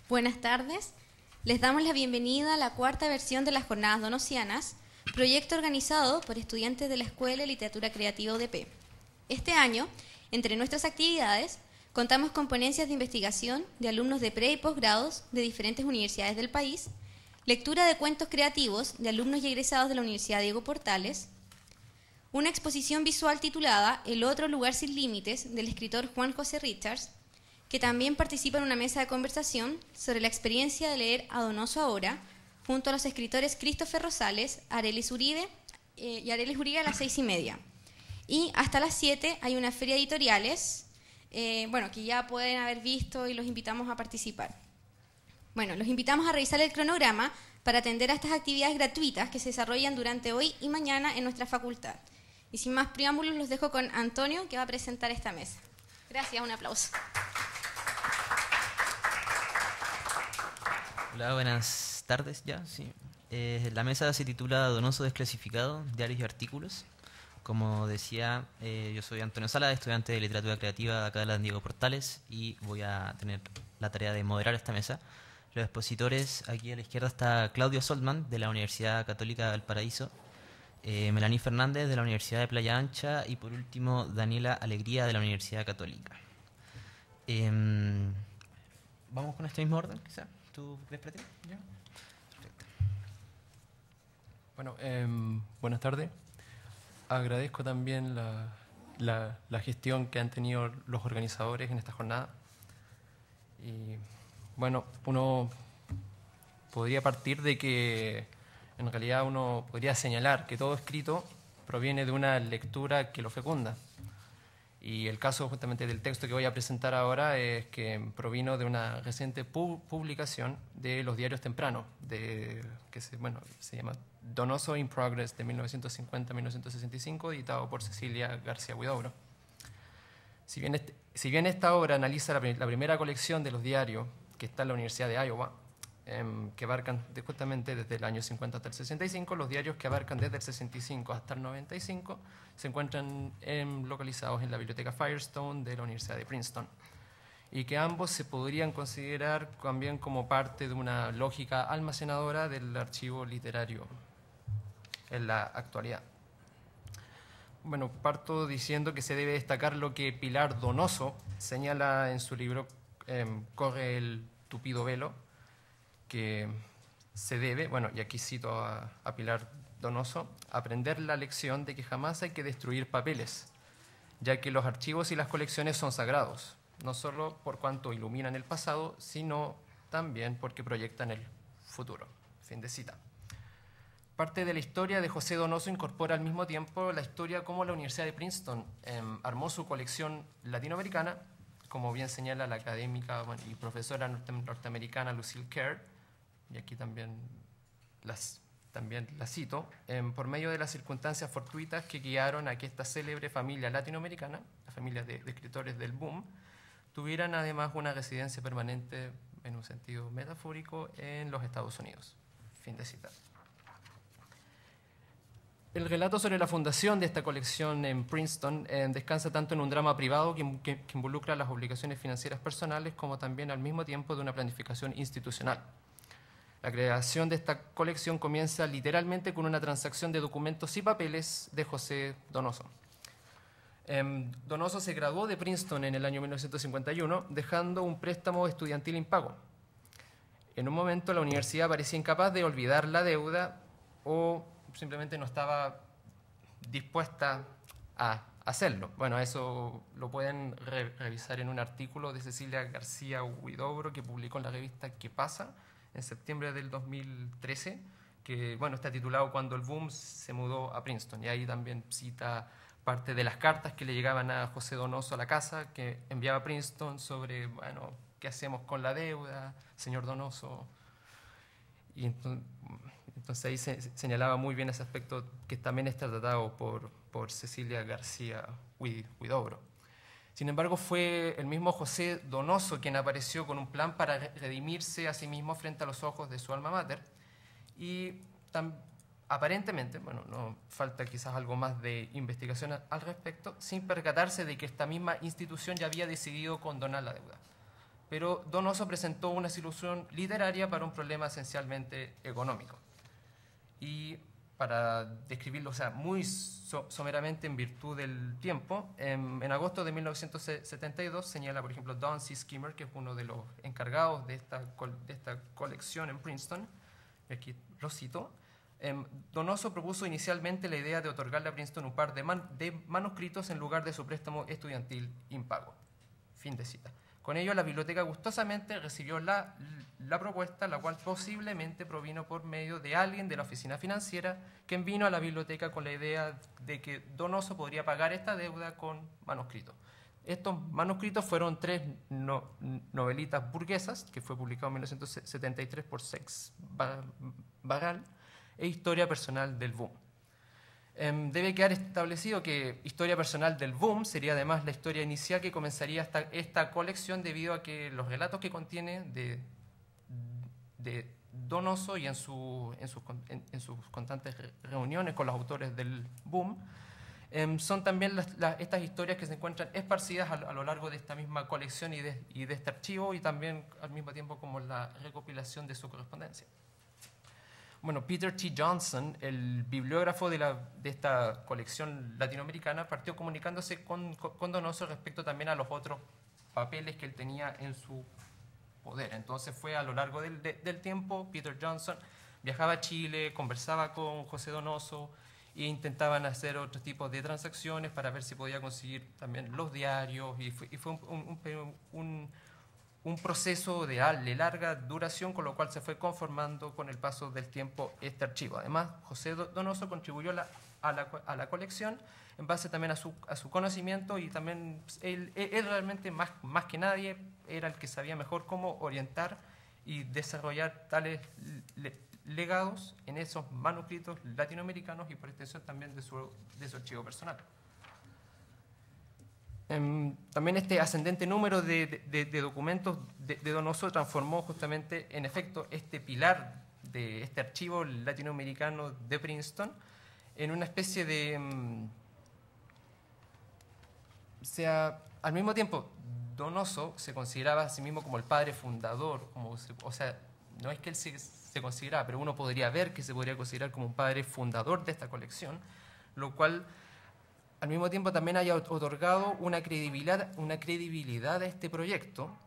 Buenas tardes. Les damos la bienvenida a la cuarta versión de las Jornadas Donosianas, proyecto organizado por estudiantes de la Escuela de Literatura Creativa UDP. Este año, entre nuestras actividades, contamos con ponencias de investigación de alumnos de pre y posgrados de diferentes universidades del país, lectura de cuentos creativos de alumnos y egresados de la Universidad Diego Portales, una exposición visual titulada El otro lugar sin límites del escritor Juan José Richards, que también participa en una mesa de conversación sobre la experiencia de leer a Donoso ahora, junto a los escritores Christopher Rosales, Arelis Uribe a las 6:30. Y hasta las 7 hay una feria de editoriales, que ya pueden haber visto y los invitamos a participar. Los invitamos a revisar el cronograma para atender a estas actividades gratuitas que se desarrollan durante hoy y mañana en nuestra facultad. Y sin más preámbulos, los dejo con Antonio, que va a presentar esta mesa. Gracias, un aplauso. Hola, buenas tardes ya. Sí. La mesa se titula Donoso desclasificado, diarios y artículos. Como decía, yo soy Antonio Sala, estudiante de Literatura Creativa acá de la Diego Portales, y voy a tener la tarea de moderar esta mesa. Los expositores, aquí a la izquierda está Claudio Soldman, de la Universidad Católica de Valparaíso, Melanie Fernández, de la Universidad de Playa Ancha, y por último, Daniela Alegría, de la Universidad Católica. ¿Vamos con este mismo orden, quizá? ¿Tú crees, Preti? ¿Ya? Perfecto. Bueno, buenas tardes. Agradezco también la gestión que han tenido los organizadores en esta jornada. Y bueno, uno podría partir de que en realidad uno podría señalar que todo escrito proviene de una lectura que lo fecunda. Y el caso justamente del texto que voy a presentar ahora es que provino de una reciente publicación de los diarios tempranos, que se llama Donoso in Progress, de 1950-1965, editado por Cecilia García Huidobro. Si bien esta obra analiza la primera colección de los diarios que está en la Universidad de Iowa, que abarcan justamente desde el año 50 hasta el 65, los diarios que abarcan desde el 65 hasta el 95 se encuentran localizados en la Biblioteca Firestone de la Universidad de Princeton, y que ambos se podrían considerar también como parte de una lógica almacenadora del archivo literario en la actualidad. Bueno, parto diciendo que se debe destacar lo que Pilar Donoso señala en su libro Corre el tupido velo, que se debe, y aquí cito a Pilar Donoso, aprender la lección de que jamás hay que destruir papeles, ya que los archivos y las colecciones son sagrados, no solo por cuanto iluminan el pasado, sino también porque proyectan el futuro. Fin de cita. Parte de la historia de José Donoso incorpora al mismo tiempo la historia como la Universidad de Princeton armó su colección latinoamericana, como bien señala la académica y profesora norteamericana Lucille Kerr, y aquí también la cito, por medio de las circunstancias fortuitas que guiaron a que esta célebre familia latinoamericana, la familia de escritores del boom, tuvieran además una residencia permanente, en un sentido metafórico, en los Estados Unidos. Fin de cita. El relato sobre la fundación de esta colección en Princeton descansa tanto en un drama privado que involucra las obligaciones financieras personales, como también al mismo tiempo de una planificación institucional. La creación de esta colección comienza literalmente con una transacción de documentos y papeles de José Donoso. Donoso se graduó de Princeton en el año 1951, dejando un préstamo estudiantil impago. En un momento la universidad parecía incapaz de olvidar la deuda, o simplemente no estaba dispuesta a hacerlo. Bueno, eso lo pueden revisar en un artículo de Cecilia García Huidobro que publicó en la revista ¿Qué pasa?, en septiembre del 2013, que está titulado Cuando el boom se mudó a Princeton, y ahí también cita parte de las cartas que le llegaban a José Donoso a la casa, que enviaba a Princeton sobre, ¿qué hacemos con la deuda, señor Donoso? Y entonces ahí se señalaba muy bien ese aspecto, que también está tratado por Cecilia García Huidobro. Sin embargo, fue el mismo José Donoso quien apareció con un plan para redimirse a sí mismo frente a los ojos de su alma mater, y aparentemente, no falta quizás algo más de investigación al respecto, sin percatarse de que esta misma institución ya había decidido condonar la deuda. pero Donoso presentó una solución literaria para un problema esencialmente económico. Y para describirlo, o sea, muy someramente en virtud del tiempo, en agosto de 1972 señala, por ejemplo, Don C. Skimmer, que es uno de los encargados de esta colección en Princeton, aquí lo cito. Donoso propuso inicialmente la idea de otorgarle a Princeton un par de manuscritos en lugar de su préstamo estudiantil impago. Fin de cita. Con ello, la biblioteca gustosamente recibió la propuesta, la cual posiblemente provino por medio de alguien de la oficina financiera, quien vino a la biblioteca con la idea de que Donoso podría pagar esta deuda con manuscritos. Estos manuscritos fueron 3 novelitas burguesas, que fue publicado en 1973 por Seix Barral, e Historia personal del boom. Debe quedar establecido que Historia personal del boom sería además la historia inicial que comenzaría esta colección, debido a que los relatos que contiene de Donoso y en sus constantes reuniones con los autores del boom, son también estas historias que se encuentran esparcidas a lo largo de esta misma colección y de este archivo, y también al mismo tiempo como la recopilación de su correspondencia. Bueno, Peter T. Johnson, el bibliógrafo de esta colección latinoamericana, partió comunicándose con Donoso respecto también a los otros papeles que él tenía en su poder. Entonces fue a lo largo del tiempo, Peter Johnson viajaba a Chile, conversaba con José Donoso e intentaban hacer otros tipos de transacciones para ver si podía conseguir también los diarios, y fue un proceso de larga duración, con lo cual se fue conformando con el paso del tiempo este archivo. Además, José Donoso contribuyó a la colección en base también a su conocimiento, y también él realmente más que nadie era el que sabía mejor cómo orientar y desarrollar tales legados en esos manuscritos latinoamericanos, y por extensión también de su archivo personal. También este ascendente número de documentos de Donoso transformó justamente, en efecto, este pilar de este archivo latinoamericano de Princeton en una especie de... al mismo tiempo, Donoso se consideraba a sí mismo como el padre fundador, o sea, no es que él se consideraba, pero uno podría ver que se podría considerar como un padre fundador de esta colección, lo cual al mismo tiempo también haya otorgado una credibilidad a este proyecto,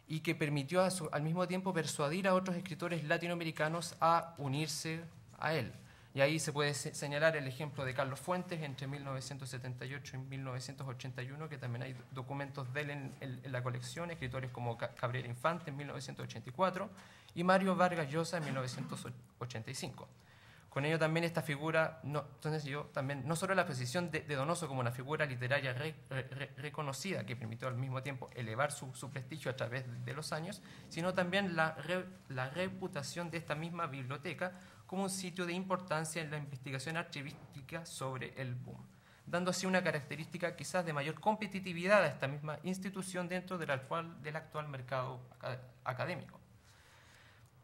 y que permitió al mismo tiempo persuadir a otros escritores latinoamericanos a unirse a él. Y ahí se puede señalar el ejemplo de Carlos Fuentes entre 1978 y 1981, que también hay documentos de él en la colección, escritores como Cabrera Infante en 1984 y Mario Vargas Llosa en 1985. Con ello también esta figura, no solo la posición de Donoso como una figura literaria reconocida, que permitió al mismo tiempo elevar su prestigio a través de los años, sino también la reputación de esta misma biblioteca como un sitio de importancia en la investigación archivística sobre el boom, dando así una característica quizás de mayor competitividad a esta misma institución dentro del actual mercado académico.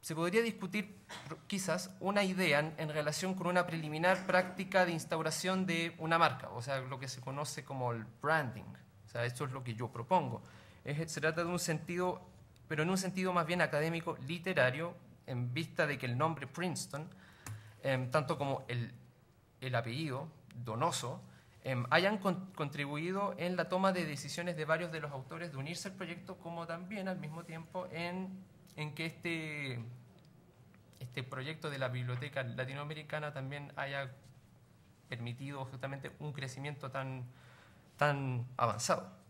Se podría discutir quizás una idea en relación con una preliminar práctica de instauración de una marca, o sea, lo que se conoce como el branding. O sea, esto es lo que yo propongo. Se trata de un sentido, pero en un sentido más bien académico, literario, en vista de que el nombre Princeton, tanto como el apellido Donoso, hayan contribuido en la toma de decisiones de varios de los autores de unirse al proyecto, como también al mismo tiempo en que este proyecto de la Biblioteca Latinoamericana también haya permitido justamente un crecimiento tan avanzado.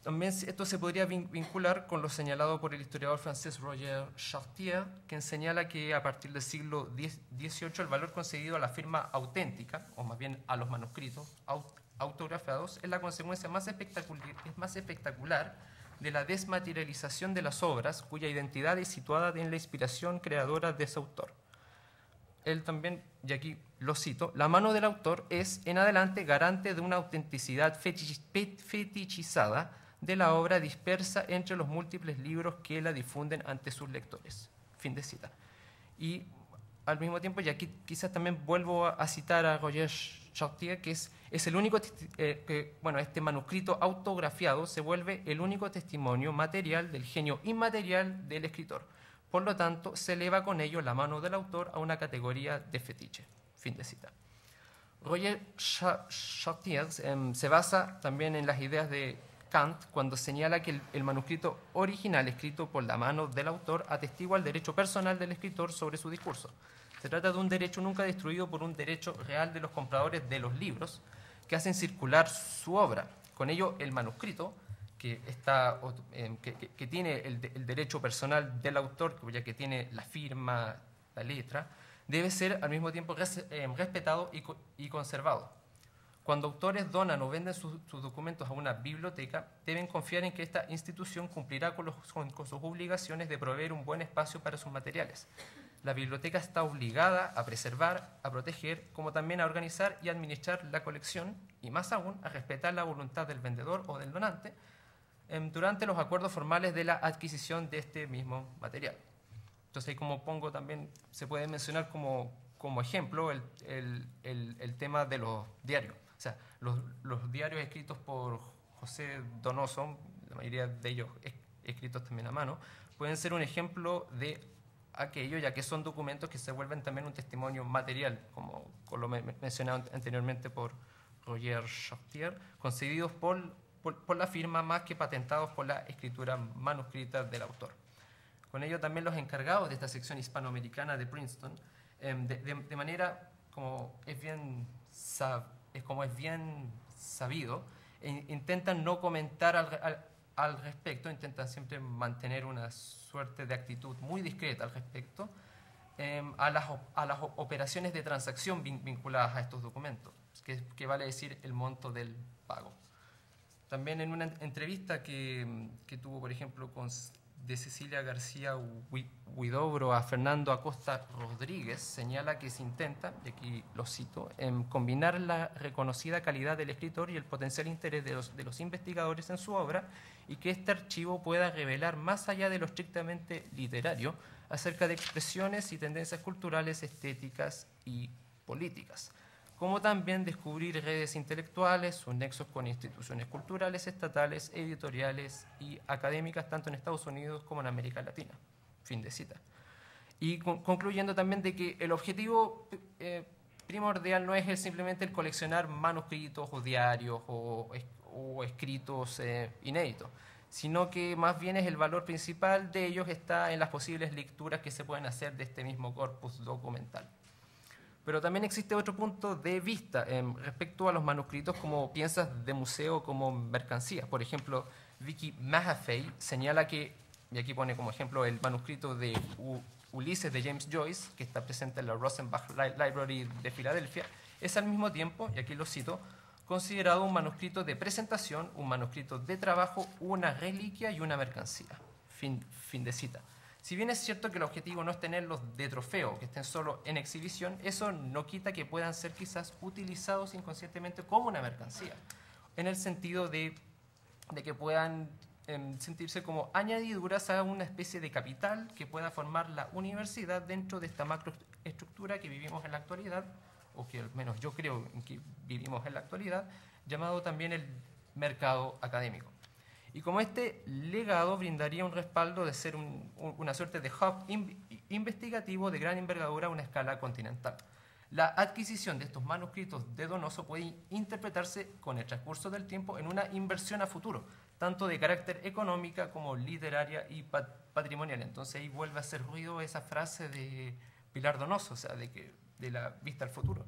También esto se podría vincular con lo señalado por el historiador francés Roger Chartier, quien señala que a partir del siglo XVIII el valor concedido a la firma auténtica, o más bien a los manuscritos autografiados, es la consecuencia más espectacular de la desmaterialización de las obras, cuya identidad es situada en la inspiración creadora de ese autor. Él también, y aquí lo cito, la mano del autor es, en adelante, garante de una autenticidad fetichizada de la obra dispersa entre los múltiples libros que la difunden ante sus lectores. Fin de cita. Y al mismo tiempo, y aquí quizás también vuelvo a citar a Roger Chartier, que es Es el único este manuscrito autografiado se vuelve el único testimonio material del genio inmaterial del escritor. Por lo tanto, se eleva con ello la mano del autor a una categoría de fetiche. Fin de cita. Roger Chartier se basa también en las ideas de Kant cuando señala que el manuscrito original escrito por la mano del autor atestigua el derecho personal del escritor sobre su discurso. Se trata de un derecho nunca destruido por un derecho real de los compradores de los libros que hacen circular su obra. Con ello, el manuscrito, que tiene el derecho personal del autor, ya que tiene la firma, la letra, debe ser al mismo tiempo respetado y conservado. Cuando autores donan o venden sus documentos a una biblioteca, deben confiar en que esta institución cumplirá con sus obligaciones de proveer un buen espacio para sus materiales. La biblioteca está obligada a preservar, a proteger, como también a organizar y administrar la colección, y más aún, a respetar la voluntad del vendedor o del donante durante los acuerdos formales de la adquisición de este mismo material. Entonces, ahí como pongo también, se puede mencionar como ejemplo el tema de los diarios. O sea, los diarios escritos por José Donoso, la mayoría de ellos escritos también a mano, pueden ser un ejemplo de aquello, ya que son documentos que se vuelven también un testimonio material, como lo mencionado anteriormente por Roger Chartier, concedidos por la firma más que patentados por la escritura manuscrita del autor. Con ello también los encargados de esta sección hispanoamericana de Princeton, de manera como es bien sabido, intentan no comentar al respecto, intentan siempre mantener una suerte de actitud muy discreta al respecto a las operaciones de transacción vinculadas a estos documentos, que vale decir el monto del pago. También en una entrevista que tuvo, por ejemplo, de Cecilia García Huidobro a Fernando Acosta Rodríguez, señala que se intenta, y aquí lo cito, combinar la reconocida calidad del escritor y el potencial interés de los investigadores en su obra, y que este archivo pueda revelar más allá de lo estrictamente literario acerca de expresiones y tendencias culturales, estéticas y políticas, como también descubrir redes intelectuales, sus nexos con instituciones culturales, estatales, editoriales y académicas, tanto en Estados Unidos como en América Latina. Fin de cita. Y concluyendo también de que el objetivo primordial no es simplemente el coleccionar manuscritos o diarios o escritos inéditos, sino que más bien es el valor principal de ellos está en las posibles lecturas que se pueden hacer de este mismo corpus documental. Pero también existe otro punto de vista respecto a los manuscritos como piezas de museo, como mercancías. Por ejemplo, Vicky Mahaffey señala que, y aquí pone como ejemplo el manuscrito de Ulises de James Joyce, que está presente en la Rosenbach Library de Filadelfia, es al mismo tiempo, y aquí lo cito, considerado un manuscrito de presentación, un manuscrito de trabajo, una reliquia y una mercancía. Fin de cita. Si bien es cierto que el objetivo no es tenerlos de trofeo, que estén solo en exhibición, eso no quita que puedan ser quizás utilizados inconscientemente como una mercancía, en el sentido de que puedan sentirse como añadiduras a una especie de capital que pueda formar la universidad dentro de esta macroestructura que vivimos en la actualidad, o que al menos yo creo que vivimos en la actualidad, llamado también el mercado académico. Y como este legado brindaría un respaldo de ser una suerte de hub investigativo de gran envergadura a una escala continental. La adquisición de estos manuscritos de Donoso puede interpretarse con el transcurso del tiempo en una inversión a futuro, tanto de carácter económica como literaria y patrimonial. Entonces ahí vuelve a hacer ruido esa frase de Pilar Donoso, o sea, de la vista al futuro.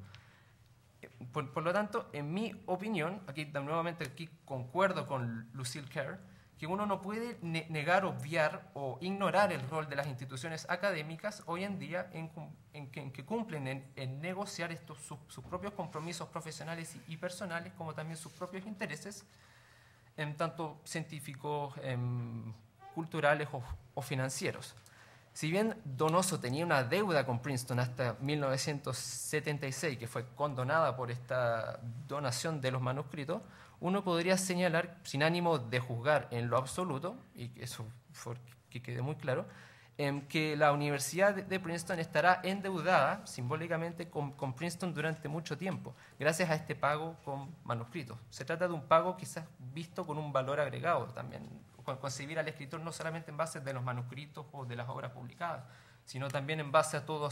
Por lo tanto, en mi opinión, nuevamente concuerdo con Lucille Kerr, que uno no puede negar, obviar o ignorar el rol de las instituciones académicas hoy en día en que cumplen en negociar sus propios compromisos profesionales y personales, como también sus propios intereses, tanto científicos, culturales o financieros. Si bien Donoso tenía una deuda con Princeton hasta 1976, que fue condonada por esta donación de los manuscritos, uno podría señalar, sin ánimo de juzgar en lo absoluto, y eso que quede muy claro, que la Universidad de Princeton estará endeudada simbólicamente con Princeton durante mucho tiempo, gracias a este pago con manuscritos. Se trata de un pago quizás visto con un valor agregado también, concebir al escritor no solamente en base de los manuscritos o de las obras publicadas, sino también en base a todo,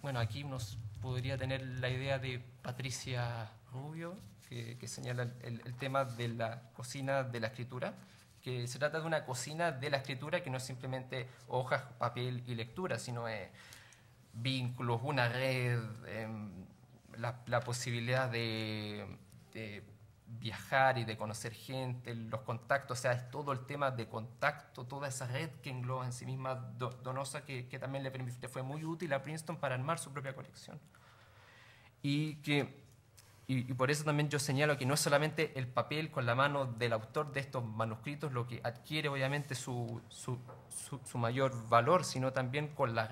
bueno, aquí nos podría tener la idea de Patricia Rubio, que señala el tema de la cocina de la escritura, que se trata de una cocina de la escritura que no es simplemente hojas, papel y lectura, sino vínculos, una red, la posibilidad de viajar y de conocer gente, los contactos, o sea, es todo el tema de contacto, toda esa red que engloba en sí misma Donoso, que también le fue muy útil a Princeton para armar su propia colección. Y por eso también yo señalo que no es solamente el papel con la mano del autor de estos manuscritos lo que adquiere obviamente su mayor valor, sino también con la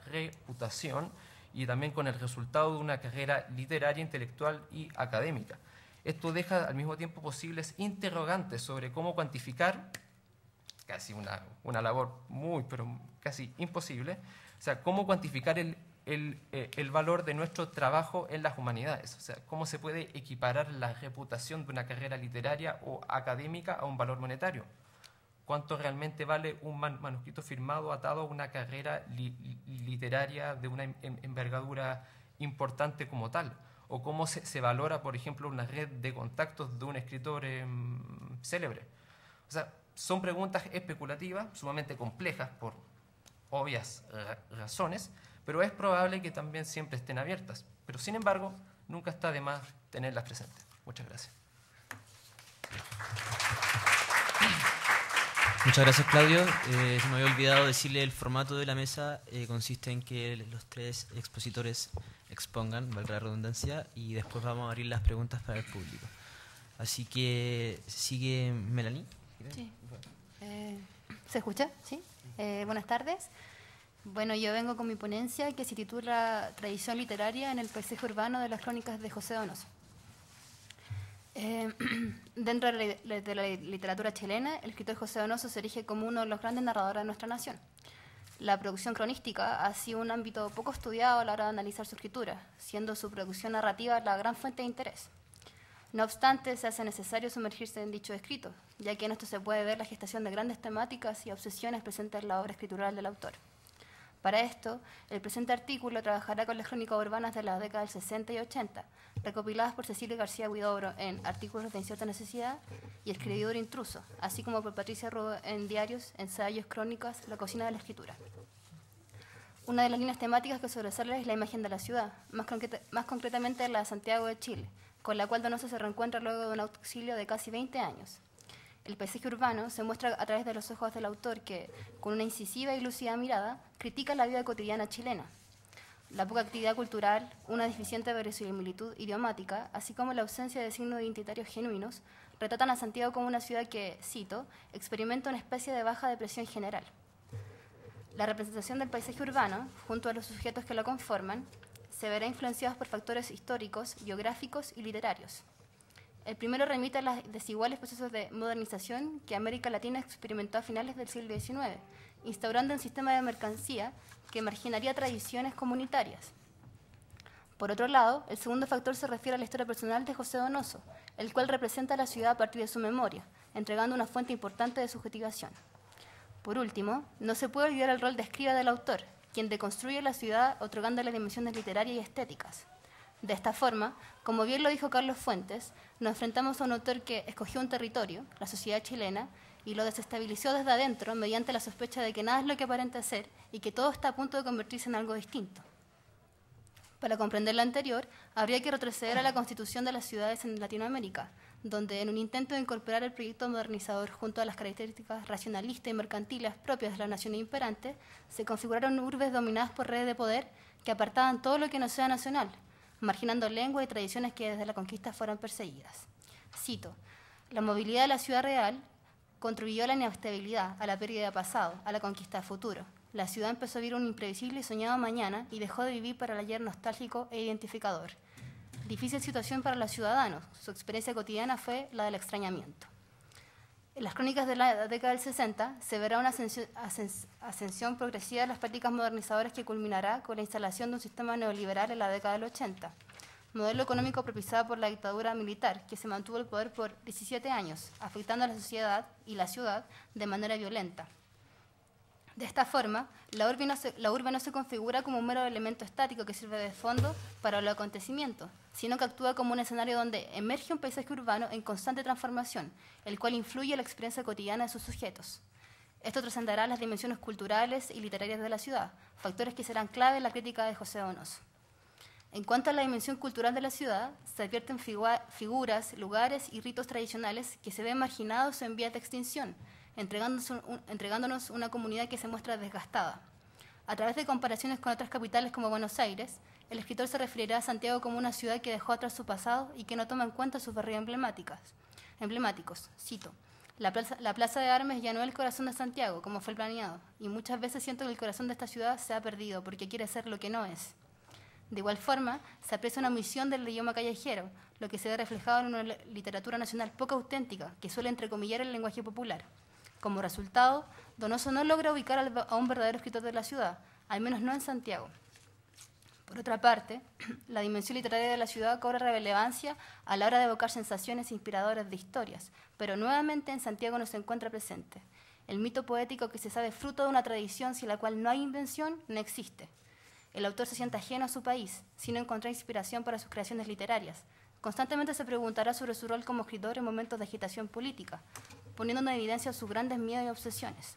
reputación y también con el resultado de una carrera literaria, intelectual y académica. Esto deja al mismo tiempo posibles interrogantes sobre cómo cuantificar, casi una labor pero casi imposible, o sea, cómo cuantificar el valor de nuestro trabajo en las humanidades, o sea, cómo se puede equiparar la reputación de una carrera literaria o académica a un valor monetario. ¿Cuánto realmente vale un manuscrito firmado atado a una carrera literaria de una envergadura importante como tal? ¿O cómo se valora, por ejemplo, una red de contactos de un escritor célebre? O sea, son preguntas especulativas, sumamente complejas por obvias razones, pero es probable que también siempre estén abiertas. Pero, sin embargo, nunca está de más tenerlas presentes. Muchas gracias. Muchas gracias, Claudio. Se me había olvidado decirle el formato de la mesa. Consiste en que los tres expositores expongan, valga la redundancia, y después vamos a abrir las preguntas para el público. Así que sigue Melanie. Sí. ¿Se escucha? Sí. Buenas tardes. Bueno, yo vengo con mi ponencia que se titula Tradición literaria en el paisaje urbano de las crónicas de José Donoso. Dentro de la literatura chilena, el escritor José Donoso se erige como uno de los grandes narradores de nuestra nación. La producción cronística ha sido un ámbito poco estudiado a la hora de analizar su escritura, siendo su producción narrativa la gran fuente de interés. No obstante, se hace necesario sumergirse en dicho escrito, ya que en esto se puede ver la gestación de grandes temáticas y obsesiones presentes en la obra escritural del autor. Para esto, el presente artículo trabajará con las crónicas urbanas de la década del 60 y 80, recopiladas por Cecilia García Huidobro en Artículos de incierta necesidad y El escribidor intruso, así como por Patricia Rubio en Diarios, Ensayos, Crónicas, La cocina de la escritura. Una de las líneas temáticas que sobresale es la imagen de la ciudad, más concretamente la de Santiago de Chile, con la cual Donoso se reencuentra luego de un exilio de casi 20 años. El paisaje urbano se muestra a través de los ojos del autor que, con una incisiva y lúcida mirada, critica la vida cotidiana chilena. La poca actividad cultural, una deficiente verosimilitud idiomática, así como la ausencia de signos identitarios genuinos, retratan a Santiago como una ciudad que, cito, experimenta una especie de baja depresión general. La representación del paisaje urbano, junto a los sujetos que lo conforman, se verá influenciados por factores históricos, biográficos y literarios. El primero remite a los desiguales procesos de modernización que América Latina experimentó a finales del siglo XIX, instaurando un sistema de mercancía que marginaría tradiciones comunitarias. Por otro lado, el segundo factor se refiere a la historia personal de José Donoso, el cual representa a la ciudad a partir de su memoria, entregando una fuente importante de subjetivación. Por último, no se puede olvidar el rol de escriba del autor, quien deconstruye la ciudad otorgándole dimensiones literarias y estéticas. De esta forma, como bien lo dijo Carlos Fuentes, nos enfrentamos a un autor que escogió un territorio, la sociedad chilena, y lo desestabilizó desde adentro mediante la sospecha de que nada es lo que aparenta ser y que todo está a punto de convertirse en algo distinto. Para comprender lo anterior, habría que retroceder a la constitución de las ciudades en Latinoamérica, donde en un intento de incorporar el proyecto modernizador junto a las características racionalistas y mercantiles propias de la nación imperante, se configuraron urbes dominadas por redes de poder que apartaban todo lo que no sea nacional, marginando lenguas y tradiciones que desde la conquista fueron perseguidas. Cito, la movilidad de la ciudad real contribuyó a la inestabilidad, a la pérdida de pasado, a la conquista de futuro. La ciudad empezó a vivir un imprevisible y soñado mañana y dejó de vivir para el ayer nostálgico e identificador. Difícil situación para los ciudadanos. Su experiencia cotidiana fue la del extrañamiento. En las crónicas de la década del 60 se verá una ascensión progresiva de las prácticas modernizadoras que culminará con la instalación de un sistema neoliberal en la década del 80, modelo económico propiciado por la dictadura militar que se mantuvo en el poder por 17 años, afectando a la sociedad y la ciudad de manera violenta. De esta forma, la urbe no se configura como un mero elemento estático que sirve de fondo para los acontecimientos, sino que actúa como un escenario donde emerge un paisaje urbano en constante transformación, el cual influye en la experiencia cotidiana de sus sujetos. Esto trascenderá las dimensiones culturales y literarias de la ciudad, factores que serán clave en la crítica de José Donoso. En cuanto a la dimensión cultural de la ciudad, se advierten figuras, lugares y ritos tradicionales que se ven marginados o en vías de extinción, entregándonos una comunidad que se muestra desgastada. A través de comparaciones con otras capitales como Buenos Aires, el escritor se referirá a Santiago como una ciudad que dejó atrás su pasado y que no toma en cuenta sus barrios emblemáticos. Cito: la plaza de Armas ya no es el corazón de Santiago, como fue planeado, y muchas veces siento que el corazón de esta ciudad se ha perdido porque quiere ser lo que no es. De igual forma, se aprecia una omisión del idioma callejero, lo que se ve reflejado en una literatura nacional poco auténtica, que suele entrecomillar el lenguaje popular. Como resultado, Donoso no logra ubicar a un verdadero escritor de la ciudad, al menos no en Santiago. Por otra parte, la dimensión literaria de la ciudad cobra relevancia a la hora de evocar sensaciones inspiradoras de historias, pero nuevamente en Santiago no se encuentra presente. El mito poético que se sabe fruto de una tradición sin la cual no hay invención no existe. El autor se siente ajeno a su país, sin encontrar inspiración para sus creaciones literarias. Constantemente se preguntará sobre su rol como escritor en momentos de agitación política, poniendo en evidencia sus grandes miedos y obsesiones.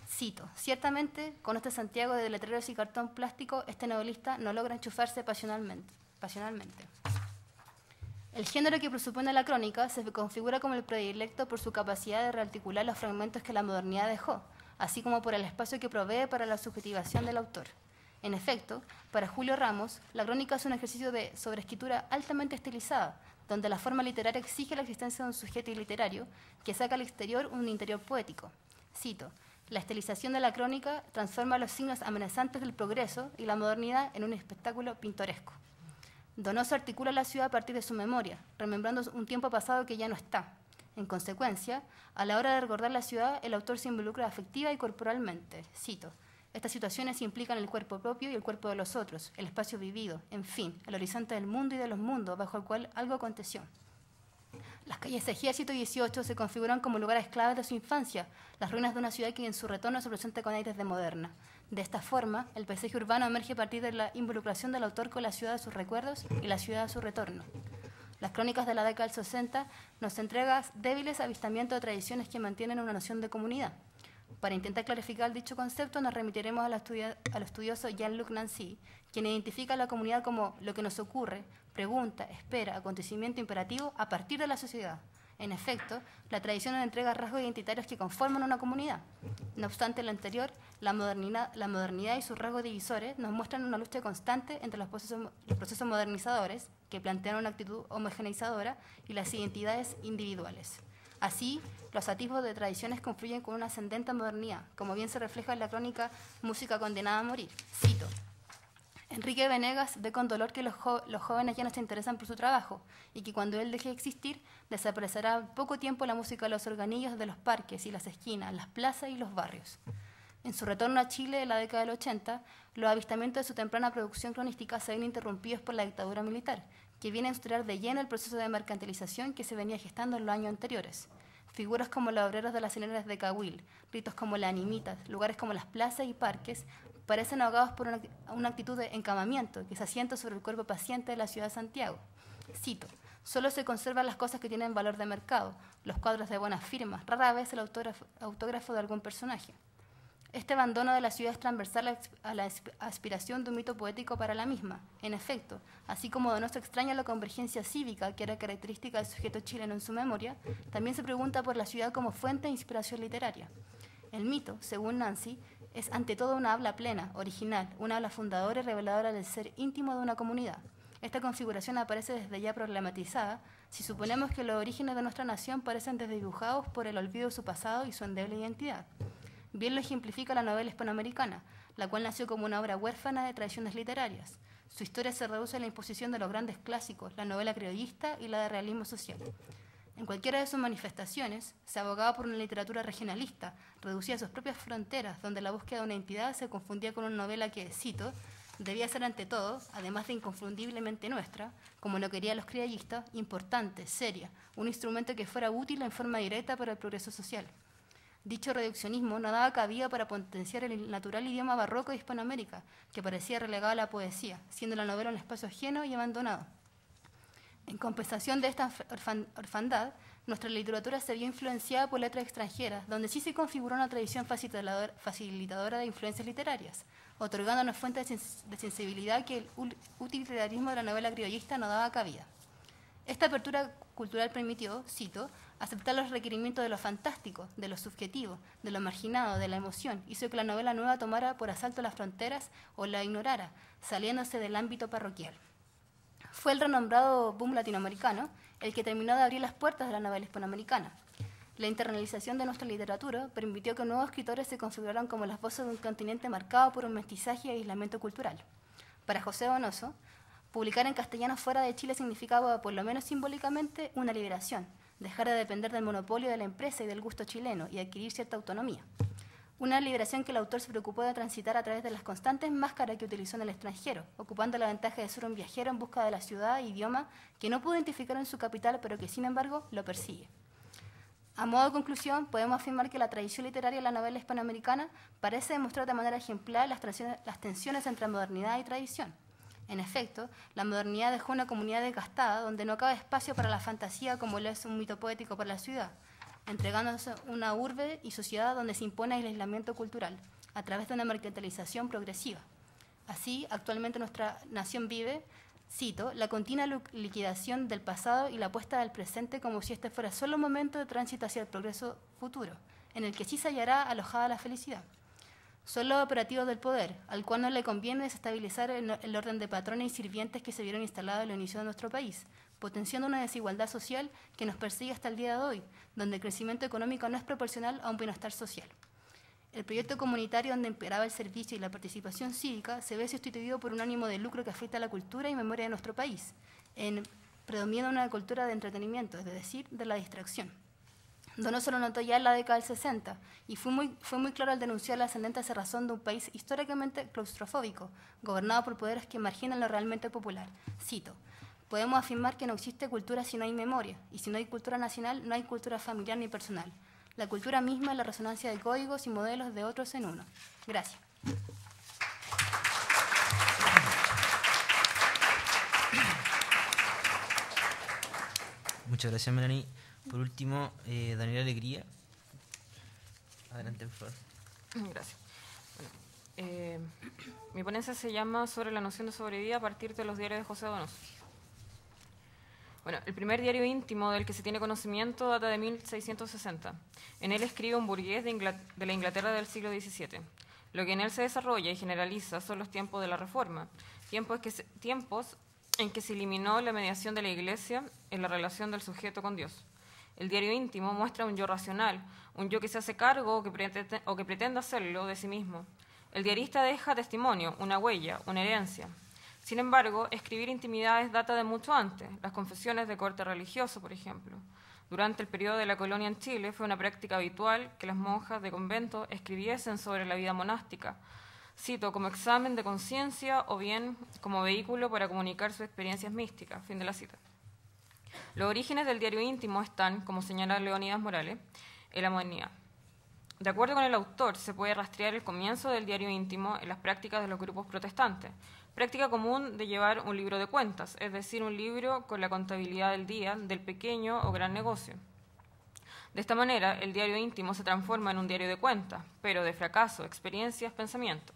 Cito: ciertamente, con este Santiago de letreros y cartón plástico, este novelista no logra enchufarse pasionalmente. El género que presupone la crónica se configura como el predilecto por su capacidad de rearticular los fragmentos que la modernidad dejó, así como por el espacio que provee para la subjetivación del autor. En efecto, para Julio Ramos, la crónica es un ejercicio de sobreescritura altamente estilizada, donde la forma literaria exige la existencia de un sujeto literario que saca al exterior un interior poético. Cito: la estilización de la crónica transforma los signos amenazantes del progreso y la modernidad en un espectáculo pintoresco. Donoso articula la ciudad a partir de su memoria, remembrando un tiempo pasado que ya no está. En consecuencia, a la hora de recordar la ciudad, el autor se involucra afectiva y corporalmente. Cito: estas situaciones implican el cuerpo propio y el cuerpo de los otros, el espacio vivido, en fin, el horizonte del mundo y de los mundos bajo el cual algo aconteció. Las calles Ejército y 18 se configuran como lugares claves de su infancia, las ruinas de una ciudad que en su retorno se presenta con aires de moderna. De esta forma, el paisaje urbano emerge a partir de la involucración del autor con la ciudad de sus recuerdos y la ciudad de su retorno. Las crónicas de la década del 60 nos entregan débiles avistamientos de tradiciones que mantienen una noción de comunidad. Para intentar clarificar dicho concepto, nos remitiremos al estudioso Jean-Luc Nancy, quien identifica a la comunidad como lo que nos ocurre, pregunta, espera, acontecimiento imperativo a partir de la sociedad. En efecto, la tradición nos entrega rasgos identitarios que conforman una comunidad. No obstante lo anterior, la modernidad y sus rasgos divisores nos muestran una lucha constante entre los procesos modernizadores, que plantean una actitud homogeneizadora, y las identidades individuales. Así, los atisbos de tradiciones confluyen con una ascendente modernidad, como bien se refleja en la crónica Música condenada a morir. Cito: Enrique Venegas ve con dolor que los jóvenes ya no se interesan por su trabajo y que cuando él deje de existir, desaparecerá en poco tiempo la música de los organillos de los parques y las esquinas, las plazas y los barrios. En su retorno a Chile de la década del 80, los avistamientos de su temprana producción cronística se ven interrumpidos por la dictadura militar, que viene a estudiar de lleno el proceso de mercantilización que se venía gestando en los años anteriores. Figuras como los obreros de las hileras de Cahuil, ritos como la animitas, lugares como las plazas y parques, parecen ahogados por una actitud de encamamiento que se asienta sobre el cuerpo paciente de la ciudad de Santiago. Cito: solo se conservan las cosas que tienen valor de mercado, los cuadros de buenas firmas, rara vez el autógrafo de algún personaje. Este abandono de la ciudad es transversal a la aspiración de un mito poético para la misma. En efecto, así como Donoso extraña la convergencia cívica que era característica del sujeto chileno en su memoria, también se pregunta por la ciudad como fuente de inspiración literaria. El mito, según Nancy, es ante todo una habla plena, original, una habla fundadora y reveladora del ser íntimo de una comunidad. Esta configuración aparece desde ya problematizada si suponemos que los orígenes de nuestra nación parecen desdibujados por el olvido de su pasado y su endeble identidad. Bien lo ejemplifica la novela hispanoamericana, la cual nació como una obra huérfana de tradiciones literarias. Su historia se reduce a la imposición de los grandes clásicos, la novela criollista y la de realismo social. En cualquiera de sus manifestaciones, se abogaba por una literatura regionalista, reducida a sus propias fronteras, donde la búsqueda de una identidad se confundía con una novela que, cito, debía ser ante todo, además de inconfundiblemente nuestra, como lo querían los criollistas, importante, seria, un instrumento que fuera útil en forma directa para el progreso social. Dicho reduccionismo no daba cabida para potenciar el natural idioma barroco de Hispanoamérica, que parecía relegado a la poesía, siendo la novela un espacio ajeno y abandonado. En compensación de esta orfandad, nuestra literatura se vio influenciada por letras extranjeras, donde sí se configuró una tradición facilitadora de influencias literarias, otorgándonos fuentes de sensibilidad que el utilitarismo de la novela criollista no daba cabida. Esta apertura cultural permitió, cito, aceptar los requerimientos de lo fantástico, de lo subjetivo, de lo marginado, de la emoción, hizo que la novela nueva tomara por asalto las fronteras o la ignorara, saliéndose del ámbito parroquial. Fue el renombrado boom latinoamericano el que terminó de abrir las puertas de la novela hispanoamericana. La internalización de nuestra literatura permitió que nuevos escritores se configuraran como las voces de un continente marcado por un mestizaje y aislamiento cultural. Para José Donoso, publicar en castellano fuera de Chile significaba, por lo menos simbólicamente, una liberación, dejar de depender del monopolio de la empresa y del gusto chileno y adquirir cierta autonomía. Una liberación que el autor se preocupó de transitar a través de las constantes máscaras que utilizó en el extranjero, ocupando la ventaja de ser un viajero en busca de la ciudad e idioma que no pudo identificar en su capital, pero que sin embargo lo persigue. A modo de conclusión, podemos afirmar que la tradición literaria de la novela hispanoamericana parece demostrar de manera ejemplar las tensiones entre modernidad y tradición. En efecto, la modernidad dejó una comunidad desgastada donde no cabe espacio para la fantasía como lo es un mito poético para la ciudad, entregándose una urbe y sociedad donde se impone el aislamiento cultural, a través de una mercantilización progresiva. Así, actualmente nuestra nación vive, cito, la continua liquidación del pasado y la puesta del presente como si este fuera solo un momento de tránsito hacia el progreso futuro, en el que sí se hallará alojada la felicidad. Son los operativos del poder, al cual no le conviene desestabilizar el orden de patrones y sirvientes que se vieron instalados en el inicio de nuestro país, potenciando una desigualdad social que nos persigue hasta el día de hoy, donde el crecimiento económico no es proporcional a un bienestar social. El proyecto comunitario donde imperaba el servicio y la participación cívica se ve sustituido por un ánimo de lucro que afecta a la cultura y memoria de nuestro país, predomina una cultura de entretenimiento, es decir, de la distracción. Donoso lo notó ya en la década del 60 y fue muy claro al denunciar la ascendente cerrazón de un país históricamente claustrofóbico, gobernado por poderes que marginan lo realmente popular. Cito, podemos afirmar que no existe cultura si no hay memoria, y si no hay cultura nacional, no hay cultura familiar ni personal. La cultura misma es la resonancia de códigos y modelos de otros en uno. Gracias. Muchas gracias, Melanie. Por último, Daniela Alegría. Adelante, por favor. Gracias. Bueno, mi ponencia se llama Sobre la noción de sobrevida a partir de los diarios de José Donoso. Bueno, el primer diario íntimo del que se tiene conocimiento data de 1660. En él escribe un burgués de la Inglaterra del siglo XVII. Lo que en él se desarrolla y generaliza son los tiempos de la Reforma, tiempos en que se eliminó la mediación de la Iglesia en la relación del sujeto con Dios. El diario íntimo muestra un yo racional, un yo que se hace cargo o que pretende hacerlo de sí mismo. El diarista deja testimonio, una huella, una herencia. Sin embargo, escribir intimidades data de mucho antes, las confesiones de corte religioso, por ejemplo. Durante el periodo de la colonia en Chile fue una práctica habitual que las monjas de convento escribiesen sobre la vida monástica, cito, como examen de conciencia o bien como vehículo para comunicar sus experiencias místicas. Fin de la cita. Los orígenes del diario íntimo están, como señala Leonidas Morales, en la modernidad. De acuerdo con el autor, se puede rastrear el comienzo del diario íntimo en las prácticas de los grupos protestantes, práctica común de llevar un libro de cuentas, es decir, un libro con la contabilidad del día del pequeño o gran negocio. De esta manera, el diario íntimo se transforma en un diario de cuentas, pero de fracaso, experiencias, pensamientos.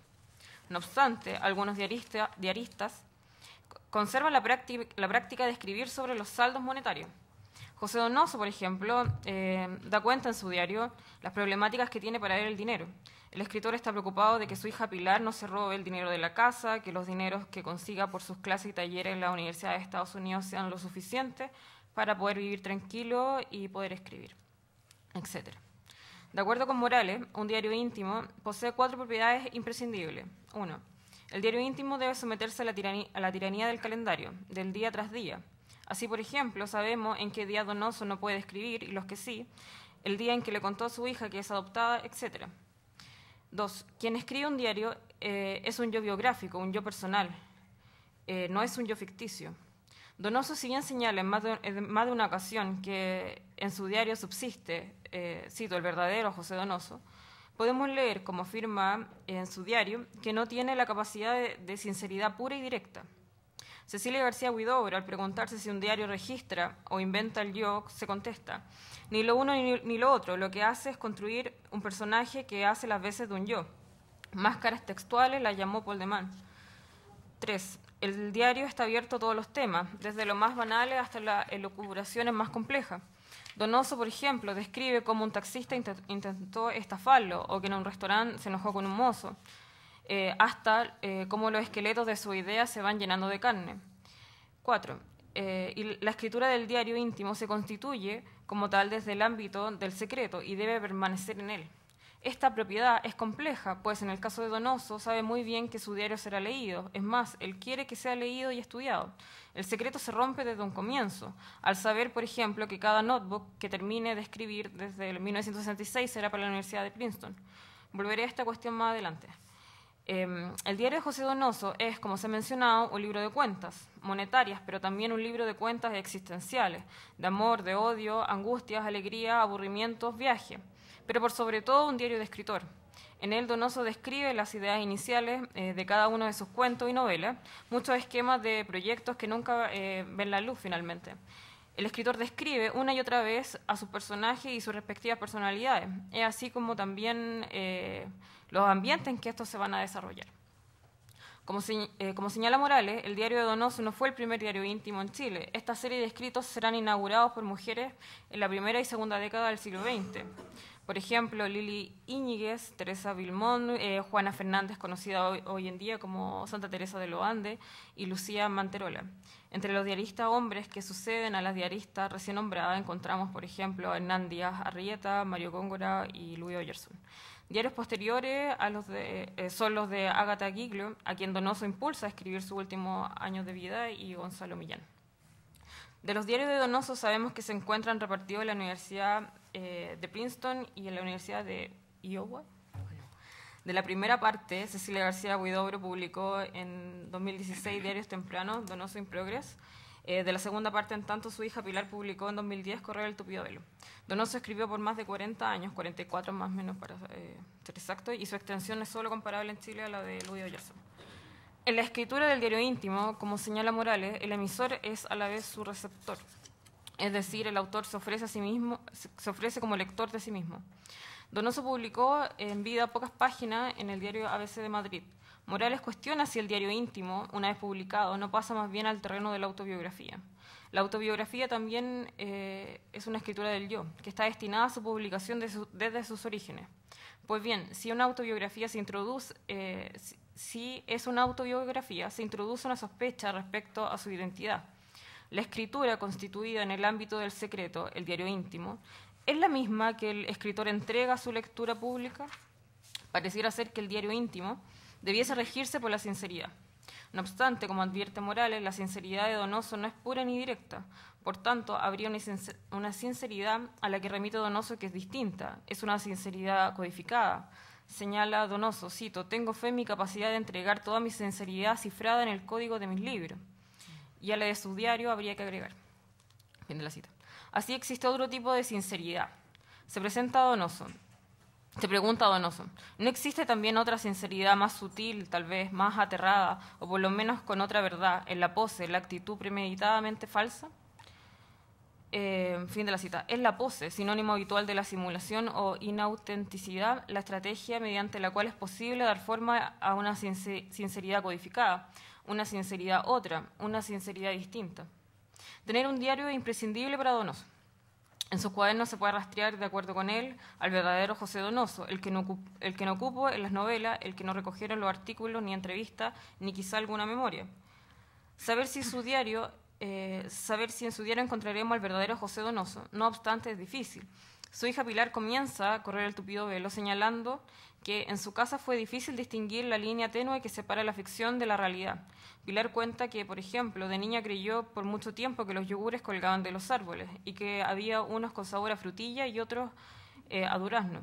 No obstante, algunos diaristas conservan la práctica de escribir sobre los saldos monetarios. José Donoso, por ejemplo, da cuenta en su diario las problemáticas que tiene para él el dinero. El escritor está preocupado de que su hija Pilar no se robe el dinero de la casa, que los dineros que consiga por sus clases y talleres en la Universidad de Estados Unidos sean lo suficiente para poder vivir tranquilo y poder escribir, etc. De acuerdo con Morales, un diario íntimo posee 4 propiedades imprescindibles. 1. El diario íntimo debe someterse a la tiranía del calendario, del día tras día. Así, por ejemplo, sabemos en qué día Donoso no puede escribir y los que sí, el día en que le contó a su hija que es adoptada, etc. 2. Quien escribe un diario es un yo biográfico, un yo personal, no es un yo ficticio. Donoso, si bien señala en más de una ocasión que en su diario subsiste, cito, el verdadero José Donoso, podemos leer, como afirma en su diario, que no tiene la capacidad de sinceridad pura y directa. Cecilia García Huidobro, al preguntarse si un diario registra o inventa el yo, se contesta: ni lo uno ni lo otro, lo que hace es construir un personaje que hace las veces de un yo. Máscaras textuales las llamó Paul de Man. 3. El diario está abierto a todos los temas, desde lo más banales hasta las elucubraciones más complejas. Donoso, por ejemplo, describe cómo un taxista intentó estafarlo o que en un restaurante se enojó con un mozo, hasta cómo los esqueletos de su idea se van llenando de carne. 4. Y la escritura del diario íntimo se constituye como tal desde el ámbito del secreto y debe permanecer en él. Esta propiedad es compleja, pues en el caso de Donoso sabe muy bien que su diario será leído. Es más, él quiere que sea leído y estudiado. El secreto se rompe desde un comienzo, al saber, por ejemplo, que cada notebook que termine de escribir desde el 1966 será para la Universidad de Princeton. Volveré a esta cuestión más adelante. El diario de José Donoso es, como se ha mencionado, un libro de cuentas monetarias, pero también un libro de cuentas existenciales, de amor, de odio, angustias, alegría, aburrimientos, viaje, pero por sobre todo un diario de escritor. En él Donoso describe las ideas iniciales de cada uno de sus cuentos y novelas, muchos esquemas de proyectos que nunca ven la luz finalmente. El escritor describe una y otra vez a sus personajes y sus respectivas personalidades, es así como también los ambientes en que estos se van a desarrollar. Como señala Morales, el diario de Donoso no fue el primer diario íntimo en Chile. Esta serie de escritos serán inaugurados por mujeres en la primera y segunda década del siglo XX. Por ejemplo, Lili Íñiguez, Teresa Vilmón, Juana Fernández, conocida hoy en día como Santa Teresa de los Andes, y Lucía Manterola. Entre los diaristas hombres que suceden a las diaristas recién nombradas encontramos, por ejemplo, a Hernán Díaz Arrieta, Mario Góngora y Louis Oyerson. Diarios posteriores a son los de Ágata Giglio, a quien Donoso impulsa a escribir sus últimos años de vida, y Gonzalo Millán. De los diarios de Donoso sabemos que se encuentran repartidos en la Universidad de Princeton y en la Universidad de Iowa. De la primera parte, Cecilia García Huidobro publicó en 2016 Diarios Tempranos, Donoso in Progress. De la segunda parte, en tanto, su hija Pilar publicó en 2010 Correo del Tupido Velo. Donoso escribió por más de 40 años, 44 más o menos para ser exacto, y su extensión es solo comparable en Chile a la de Louis Oyerson. En la escritura del diario íntimo, como señala Morales, el emisor es a la vez su receptor. Es decir, el autor se ofrece a sí mismo, se ofrece como lector de sí mismo. Donoso publicó en vida pocas páginas en el diario ABC de Madrid. Morales cuestiona si el diario íntimo, una vez publicado, no pasa más bien al terreno de la autobiografía. La autobiografía también es una escritura del yo, que está destinada a su publicación desde sus orígenes. Pues bien, si una autobiografía se introduce, si es una autobiografía, se introduce una sospecha respecto a su identidad. La escritura constituida en el ámbito del secreto, el diario íntimo, ¿es la misma que el escritor entrega a su lectura pública? Pareciera ser que el diario íntimo debiese regirse por la sinceridad. No obstante, como advierte Morales, la sinceridad de Donoso no es pura ni directa. Por tanto, habría una sinceridad a la que remite Donoso que es distinta. Es una sinceridad codificada. Señala Donoso, cito: «Tengo fe en mi capacidad de entregar toda mi sinceridad cifrada en el código de mis libros». Y a la de su diario habría que agregar. Fin de la cita. Así existe otro tipo de sinceridad. Se pregunta a Donoso, ¿no existe también otra sinceridad más sutil, tal vez más aterrada, o por lo menos con otra verdad, en la pose, en la actitud premeditadamente falsa? Fin de la cita. Es la pose, sinónimo habitual de la simulación o inautenticidad, la estrategia mediante la cual es posible dar forma a una sinceridad codificada, una sinceridad otra, una sinceridad distinta. Tener un diario es imprescindible para Donoso. En sus cuadernos se puede rastrear, de acuerdo con él, al verdadero José Donoso, el que no ocupó en las novelas, el que no recogieron los artículos, ni entrevistas, ni quizá alguna memoria. Saber si en su diario encontraremos al verdadero José Donoso, no obstante, es difícil. Su hija Pilar comienza a correr el tupido velo, señalando que en su casa fue difícil distinguir la línea tenue que separa la ficción de la realidad. Pilar cuenta que, por ejemplo, de niña creyó por mucho tiempo que los yogures colgaban de los árboles y que había unos con sabor a frutilla y otros a durazno.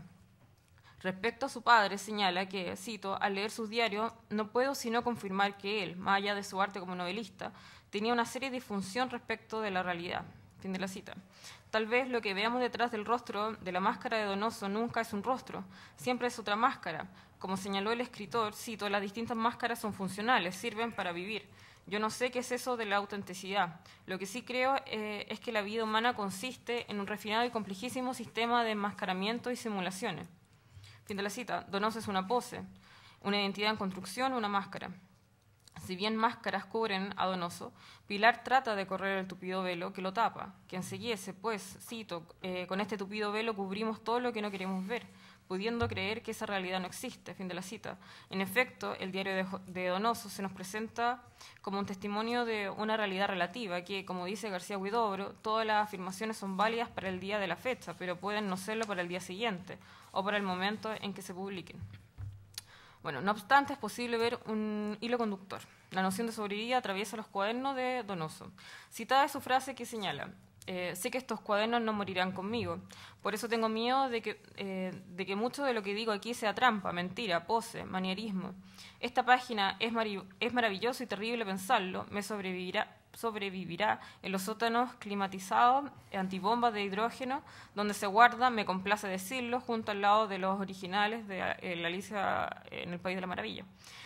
Respecto a su padre, señala que, cito, al leer sus diarios, no puedo sino confirmar que él, más allá de su arte como novelista, tenía una seria disfunción respecto de la realidad. Fin de la cita. Tal vez lo que veamos detrás del rostro de la máscara de Donoso nunca es un rostro, siempre es otra máscara. Como señaló el escritor, cito, las distintas máscaras son funcionales, sirven para vivir. Yo no sé qué es eso de la autenticidad. Lo que sí creo es que la vida humana consiste en un refinado y complejísimo sistema de enmascaramiento y simulaciones. Fin de la cita. Donoso es una pose, una identidad en construcción, una máscara. Si bien máscaras cubren a Donoso, Pilar trata de correr el tupido velo que lo tapa, que enseguiese, pues, cito, con este tupido velo cubrimos todo lo que no queremos ver, pudiendo creer que esa realidad no existe. Fin de la cita. En efecto, el diario de Donoso se nos presenta como un testimonio de una realidad relativa, que, como dice García Huidobro, todas las afirmaciones son válidas para el día de la fecha, pero pueden no serlo para el día siguiente o para el momento en que se publiquen. Bueno, no obstante, es posible ver un hilo conductor. La noción de sobrevivir atraviesa los cuadernos de Donoso. Citada es su frase que señala: sé que estos cuadernos no morirán conmigo, por eso tengo miedo de que mucho de lo que digo aquí sea trampa, mentira, pose, manierismo. Esta página es maravilloso y terrible pensarlo, me sobrevivirá en los sótanos climatizados, antibombas de hidrógeno, donde se guarda, me complace decirlo, junto al lado de los originales de la Alicia en el País de la Maravilla.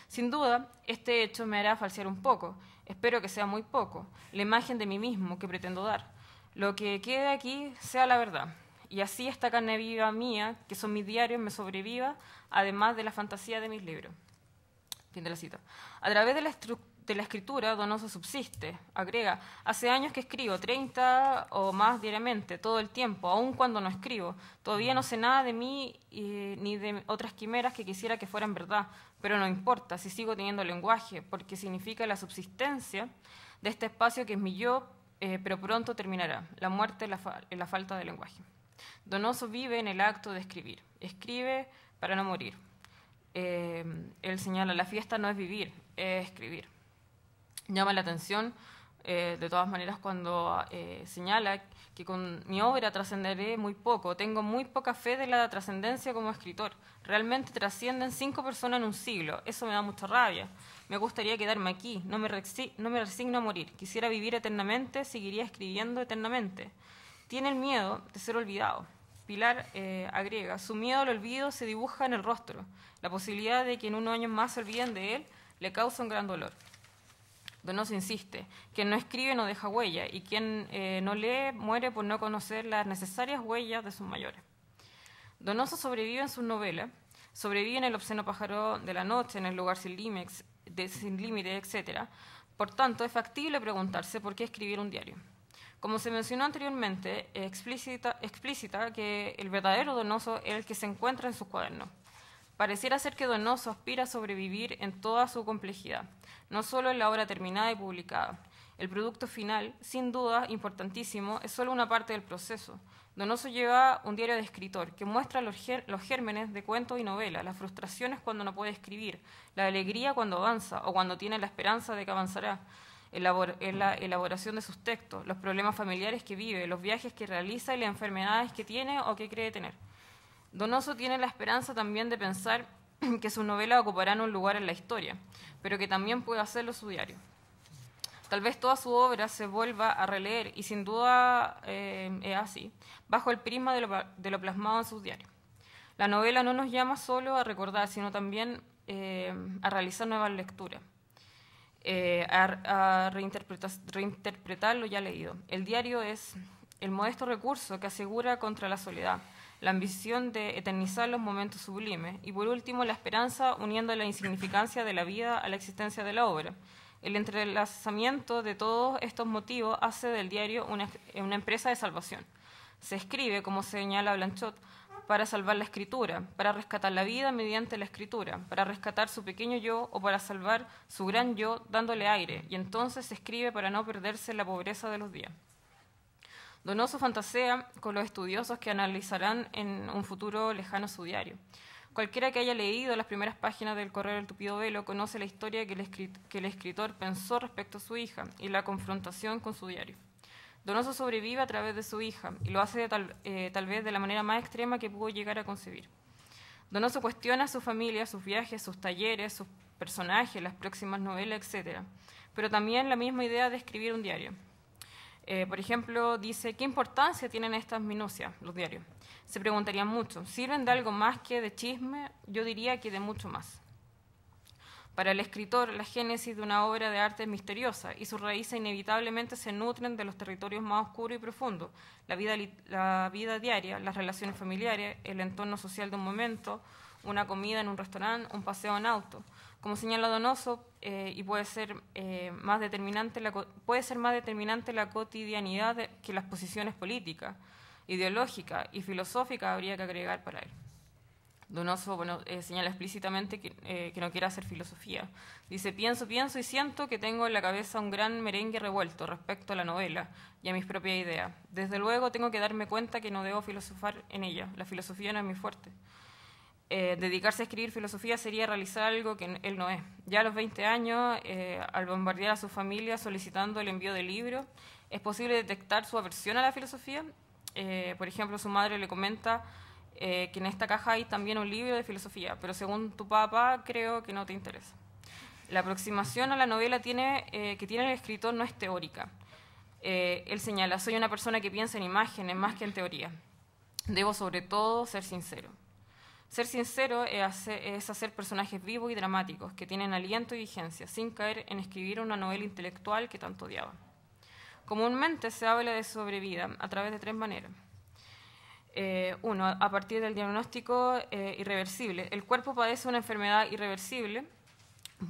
Sin duda, este hecho me hará falsear un poco, espero que sea muy poco, la imagen de mí mismo que pretendo dar. Lo que quede aquí sea la verdad, y así esta carne viva mía, que son mis diarios, me sobreviva, además de la fantasía de mis libros. Fin de la cita. A través de la escritura, Donoso subsiste. Agrega: hace años que escribo, 30 o más diariamente, todo el tiempo, aun cuando no escribo. Todavía no sé nada de mí ni de otras quimeras que quisiera que fueran verdad, pero no importa si sigo teniendo lenguaje, porque significa la subsistencia de este espacio que es mi yo, pero pronto terminará. La muerte es la falta de lenguaje. Donoso vive en el acto de escribir. Escribe para no morir. Él señala: la fiesta no es vivir, es escribir. Llama la atención, de todas maneras, cuando señala que con mi obra trascenderé muy poco. Tengo muy poca fe de la trascendencia como escritor. Realmente trascienden 5 personas en un siglo. Eso me da mucha rabia. Me gustaría quedarme aquí. No me resigno a morir. Quisiera vivir eternamente, seguiría escribiendo eternamente. Tiene el miedo de ser olvidado. Pilar agrega: su miedo al olvido se dibuja en el rostro. La posibilidad de que en unos años más se olviden de él le causa un gran dolor. Donoso insiste: quien no escribe no deja huella, y quien no lee muere por no conocer las necesarias huellas de sus mayores. Donoso sobrevive en sus novelas, sobrevive en El obsceno pájaro de la noche, en El lugar sin límite, etc. Por tanto, es factible preguntarse por qué escribir un diario. Como se mencionó anteriormente, explícita que el verdadero Donoso es el que se encuentra en sus cuadernos. Pareciera ser que Donoso aspira a sobrevivir en toda su complejidad, no solo en la obra terminada y publicada. El producto final, sin duda importantísimo, es solo una parte del proceso. Donoso lleva un diario de escritor que muestra los gérmenes de cuentos y novelas, las frustraciones cuando no puede escribir, la alegría cuando avanza o cuando tiene la esperanza de que avanzará, en la elaboración de sus textos, los problemas familiares que vive, los viajes que realiza y las enfermedades que tiene o que cree tener. Donoso tiene la esperanza también de pensar que sus novelas ocuparán un lugar en la historia, pero que también puede hacerlo su diario. Tal vez toda su obra se vuelva a releer, y sin duda es así, bajo el prisma de lo plasmado en sus diarios. La novela no nos llama solo a recordar, sino también a realizar nuevas lecturas, a reinterpretar lo ya leído. El diario es el modesto recurso que asegura contra la soledad, la ambición de eternizar los momentos sublimes y, por último, la esperanza uniendo la insignificancia de la vida a la existencia de la obra. El entrelazamiento de todos estos motivos hace del diario una empresa de salvación. Se escribe, como señala Blanchot, para salvar la escritura, para rescatar la vida mediante la escritura, para rescatar su pequeño yo o para salvar su gran yo dándole aire, y entonces se escribe para no perderse en la pobreza de los días. Donoso fantasea con los estudiosos que analizarán en un futuro lejano su diario. Cualquiera que haya leído las primeras páginas del Correo del Tupido Velo conoce la historia que el escritor pensó respecto a su hija y la confrontación con su diario. Donoso sobrevive a través de su hija y lo hace tal vez de la manera más extrema que pudo llegar a concebir. Donoso cuestiona a su familia, sus viajes, sus talleres, sus personajes, las próximas novelas, etc. Pero también la misma idea de escribir un diario. Por ejemplo, dice, ¿qué importancia tienen estas minucias, los diarios? Se preguntarían mucho, ¿sirven de algo más que de chisme? Yo diría que de mucho más. Para el escritor, la génesis de una obra de arte es misteriosa y sus raíces inevitablemente se nutren de los territorios más oscuros y profundos, la vida diaria, las relaciones familiares, el entorno social de un momento, una comida en un restaurante, un paseo en auto. Como señala Donoso, y puede ser más determinante la cotidianidad que las posiciones políticas, ideológicas y filosóficas habría que agregar para él. Donoso señala explícitamente que no quiere hacer filosofía. Dice, pienso y siento que tengo en la cabeza un gran merengue revuelto respecto a la novela y a mis propias ideas. Desde luego tengo que darme cuenta que no debo filosofar en ella. La filosofía no es mi fuerte. Dedicarse a escribir filosofía sería realizar algo que él no es. Ya a los 20 años, al bombardear a su familia solicitando el envío de libros, ¿es posible detectar su aversión a la filosofía? Por ejemplo, su madre le comenta que en esta caja hay también un libro de filosofía, pero según tu papá creo que no te interesa. La aproximación a la novela que tiene el escritor no es teórica. Él señala, soy una persona que piensa en imágenes más que en teoría. Debo sobre todo ser sincero. Ser sincero es hacer personajes vivos y dramáticos que tienen aliento y vigencia, sin caer en escribir una novela intelectual que tanto odiaba. Comúnmente se habla de sobrevida a través de 3 maneras. Uno, a partir del diagnóstico irreversible. El cuerpo padece una enfermedad irreversible,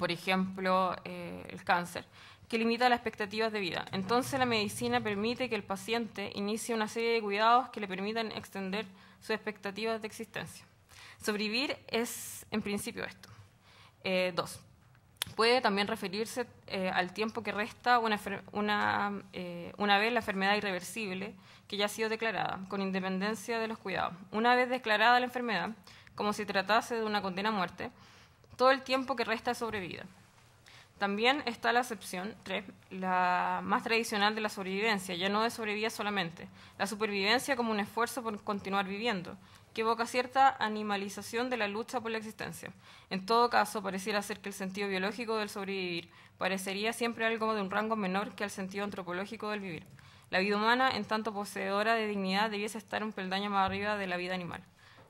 por ejemplo, el cáncer, que limita las expectativas de vida. Entonces la medicina permite que el paciente inicie una serie de cuidados que le permitan extender sus expectativas de existencia. Sobrevivir es, en principio, esto. 2. Puede también referirse al tiempo que resta una vez la enfermedad irreversible que ya ha sido declarada, con independencia de los cuidados. Una vez declarada la enfermedad, como si tratase de una condena a muerte, todo el tiempo que resta es sobrevida. También está la acepción 3, la más tradicional de la sobrevivencia, ya no de sobrevivir solamente, la supervivencia como un esfuerzo por continuar viviendo, que evoca cierta animalización de la lucha por la existencia. En todo caso, pareciera ser que el sentido biológico del sobrevivir parecería siempre algo de un rango menor que el sentido antropológico del vivir. La vida humana, en tanto poseedora de dignidad, debiese estar un peldaño más arriba de la vida animal.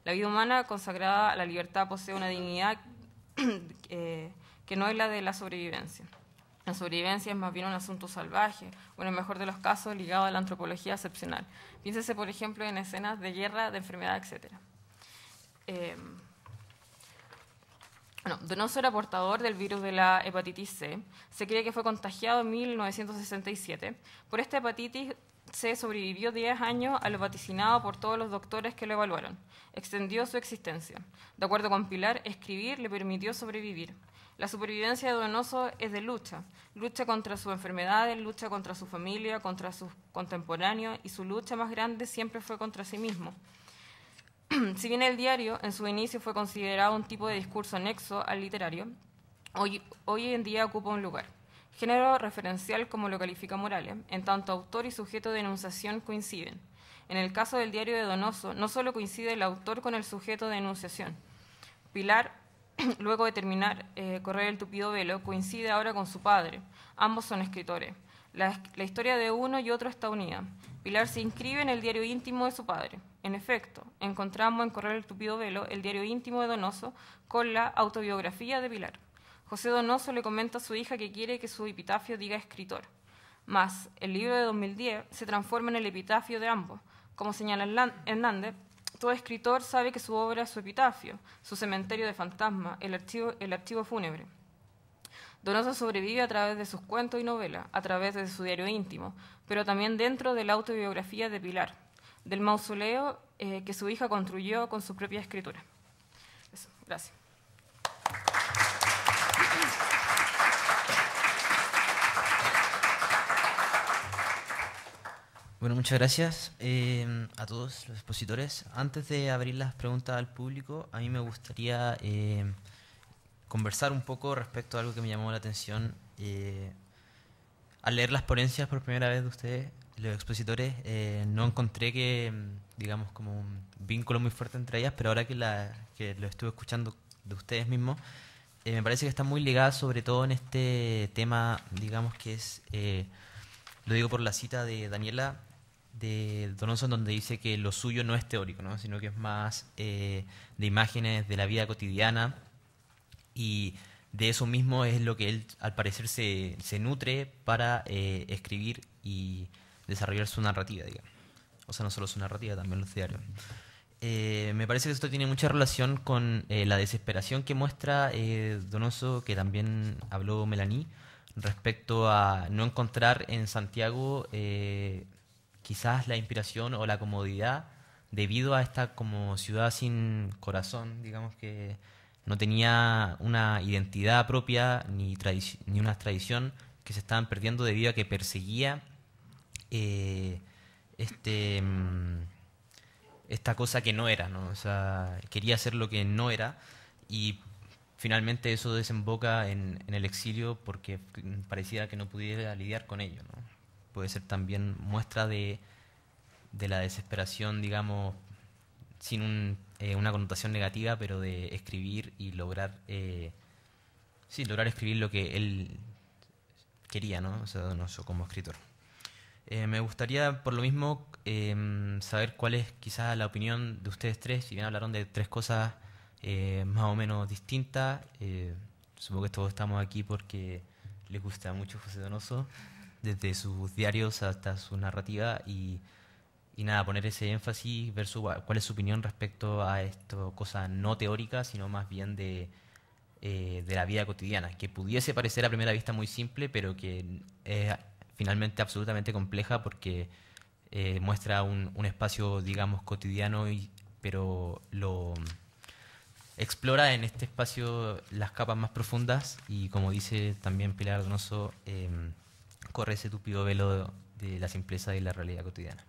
La vida humana, consagrada a la libertad, posee una dignidad que no es la de la sobrevivencia. La sobrevivencia es más bien un asunto salvaje, o en el mejor de los casos, ligado a la antropología excepcional. Piénsese, por ejemplo, en escenas de guerra, de enfermedad, etc. Donoso era portador del virus de la hepatitis C. Se cree que fue contagiado en 1967. Por esta hepatitis C sobrevivió 10 años a lo vaticinado por todos los doctores que lo evaluaron. Extendió su existencia. De acuerdo con Pilar, escribir le permitió sobrevivir. La supervivencia de Donoso es de lucha. Lucha contra sus enfermedades, lucha contra su familia, contra sus contemporáneos, y su lucha más grande siempre fue contra sí mismo. Si bien el diario en su inicio fue considerado un tipo de discurso anexo al literario, hoy en día ocupa un lugar. Género referencial, como lo califica Morales, en tanto autor y sujeto de enunciación coinciden. En el caso del diario de Donoso, no solo coincide el autor con el sujeto de enunciación. Pilar, luego de terminar Correr el Tupido Velo, coincide ahora con su padre. Ambos son escritores. La historia de uno y otro está unida. Pilar se inscribe en el diario íntimo de su padre. En efecto, encontramos en Correr el Tupido Velo el diario íntimo de Donoso con la autobiografía de Pilar. José Donoso le comenta a su hija que quiere que su epitafio diga escritor. Más, el libro de 2010 se transforma en el epitafio de ambos. Como señala Hernández, todo escritor sabe que su obra es su epitafio, su cementerio de fantasmas, el archivo fúnebre. Donoso sobrevive a través de sus cuentos y novelas, a través de su diario íntimo, pero también dentro de la autobiografía de Pilar, del mausoleo que su hija construyó con su propia escritura. Eso, gracias. Bueno, muchas gracias a todos los expositores. Antes de abrir las preguntas al público, a mí me gustaría conversar un poco respecto a algo que me llamó la atención. Al leer las ponencias por primera vez de ustedes, los expositores, no encontré que, digamos, como un vínculo muy fuerte entre ellas, pero ahora que lo estuve escuchando de ustedes mismos, me parece que está muy ligada sobre todo en este tema, digamos que es, lo digo por la cita de Daniela, de Donoso, donde dice que lo suyo no es teórico, ¿no? Sino que es más de imágenes de la vida cotidiana, y de eso mismo es lo que él, al parecer, se nutre para escribir y desarrollar su narrativa, digamos. O sea, no solo su narrativa, también los diarios. Me parece que esto tiene mucha relación con la desesperación que muestra Donoso, que también habló Melanie, respecto a no encontrar en Santiago quizás la inspiración o la comodidad debido a esta como ciudad sin corazón, digamos, que no tenía una identidad propia ni una tradición, que se estaban perdiendo debido a que perseguía este esta cosa que no era, ¿no? O sea, quería hacer lo que no era, y finalmente eso desemboca en el exilio porque parecía que no pudiera lidiar con ello, ¿no? Puede ser también muestra de la desesperación, digamos, sin una connotación negativa, pero de escribir y lograr lograr escribir lo que él quería, ¿no? O sea, Donoso como escritor. Me gustaría, por lo mismo, saber cuál es quizás la opinión de ustedes tres. Si bien hablaron de tres cosas más o menos distintas, supongo que todos estamos aquí porque les gusta mucho José Donoso, desde sus diarios hasta su narrativa, y nada, poner ese énfasis, ver cuál es su opinión respecto a esto, cosa no teórica, sino más bien de la vida cotidiana, que pudiese parecer a primera vista muy simple, pero que es finalmente absolutamente compleja porque muestra un espacio, digamos, cotidiano, pero lo explora en este espacio las capas más profundas, y como dice también Pilar Donoso, corre ese tupido velo de la simpleza y la realidad cotidiana.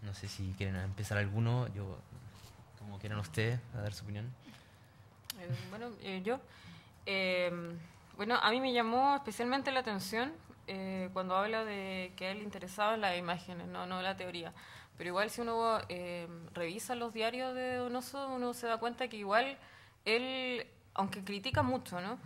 No sé si quieren empezar alguno, como quieran ustedes, a dar su opinión. Bueno, a mí me llamó especialmente la atención cuando habla de que a él le interesaban las imágenes, no la teoría. Pero igual, si uno revisa los diarios de Donoso, uno se da cuenta que igual él, aunque critica mucho, ¿no?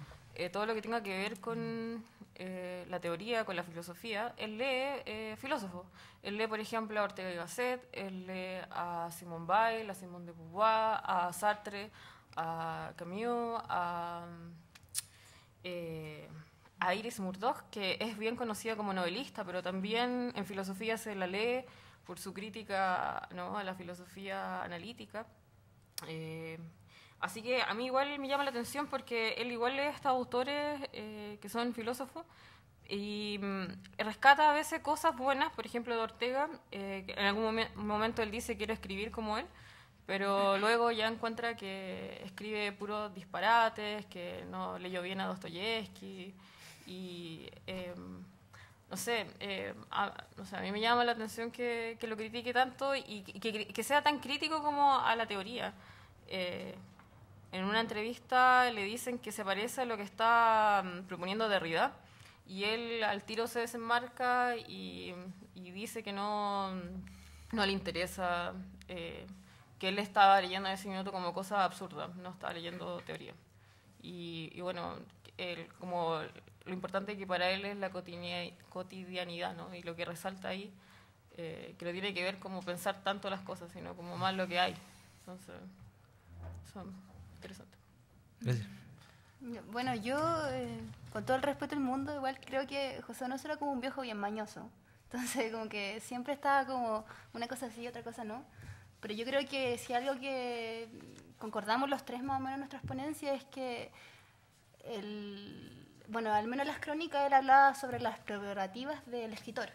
Todo lo que tenga que ver con la teoría, con la filosofía, él lee filósofos. Él lee, por ejemplo, a Ortega y Gasset, él lee a Simone Weil, a Simone de Beauvoir, a Sartre, a Camus, a Iris Murdoch, que es bien conocida como novelista, pero también en filosofía se la lee por su crítica, ¿no?, a la filosofía analítica. Así que a mí igual me llama la atención porque él igual lee a estos autores que son filósofos y rescata a veces cosas buenas, por ejemplo de Ortega, que en algún momento él dice quiero escribir como él, pero luego ya encuentra que escribe puros disparates, que no leyó bien a Dostoyevsky y no sé, a mí me llama la atención que lo critique tanto y que sea tan crítico como a la teoría. En una entrevista le dicen que se parece a lo que está proponiendo Derrida, y él al tiro se desenmarca y dice que no le interesa, que él estaba leyendo en ese minuto como cosas absurdas, no estaba leyendo teoría. Y bueno, como lo importante que para él es la cotidianidad, ¿no? Y lo que resalta ahí, que no tiene que ver como pensar tanto las cosas, sino como más lo que hay. Entonces, son interesantes. Gracias. Bueno, yo, con todo el respeto del mundo, igual creo que José Donoso era como un viejo bien mañoso. Entonces, como que siempre estaba como una cosa sí, otra cosa no. Pero yo creo que si algo que concordamos los tres más o menos en nuestras ponencias es que, bueno, al menos en las crónicas él hablaba sobre las prerrogativas del escritor.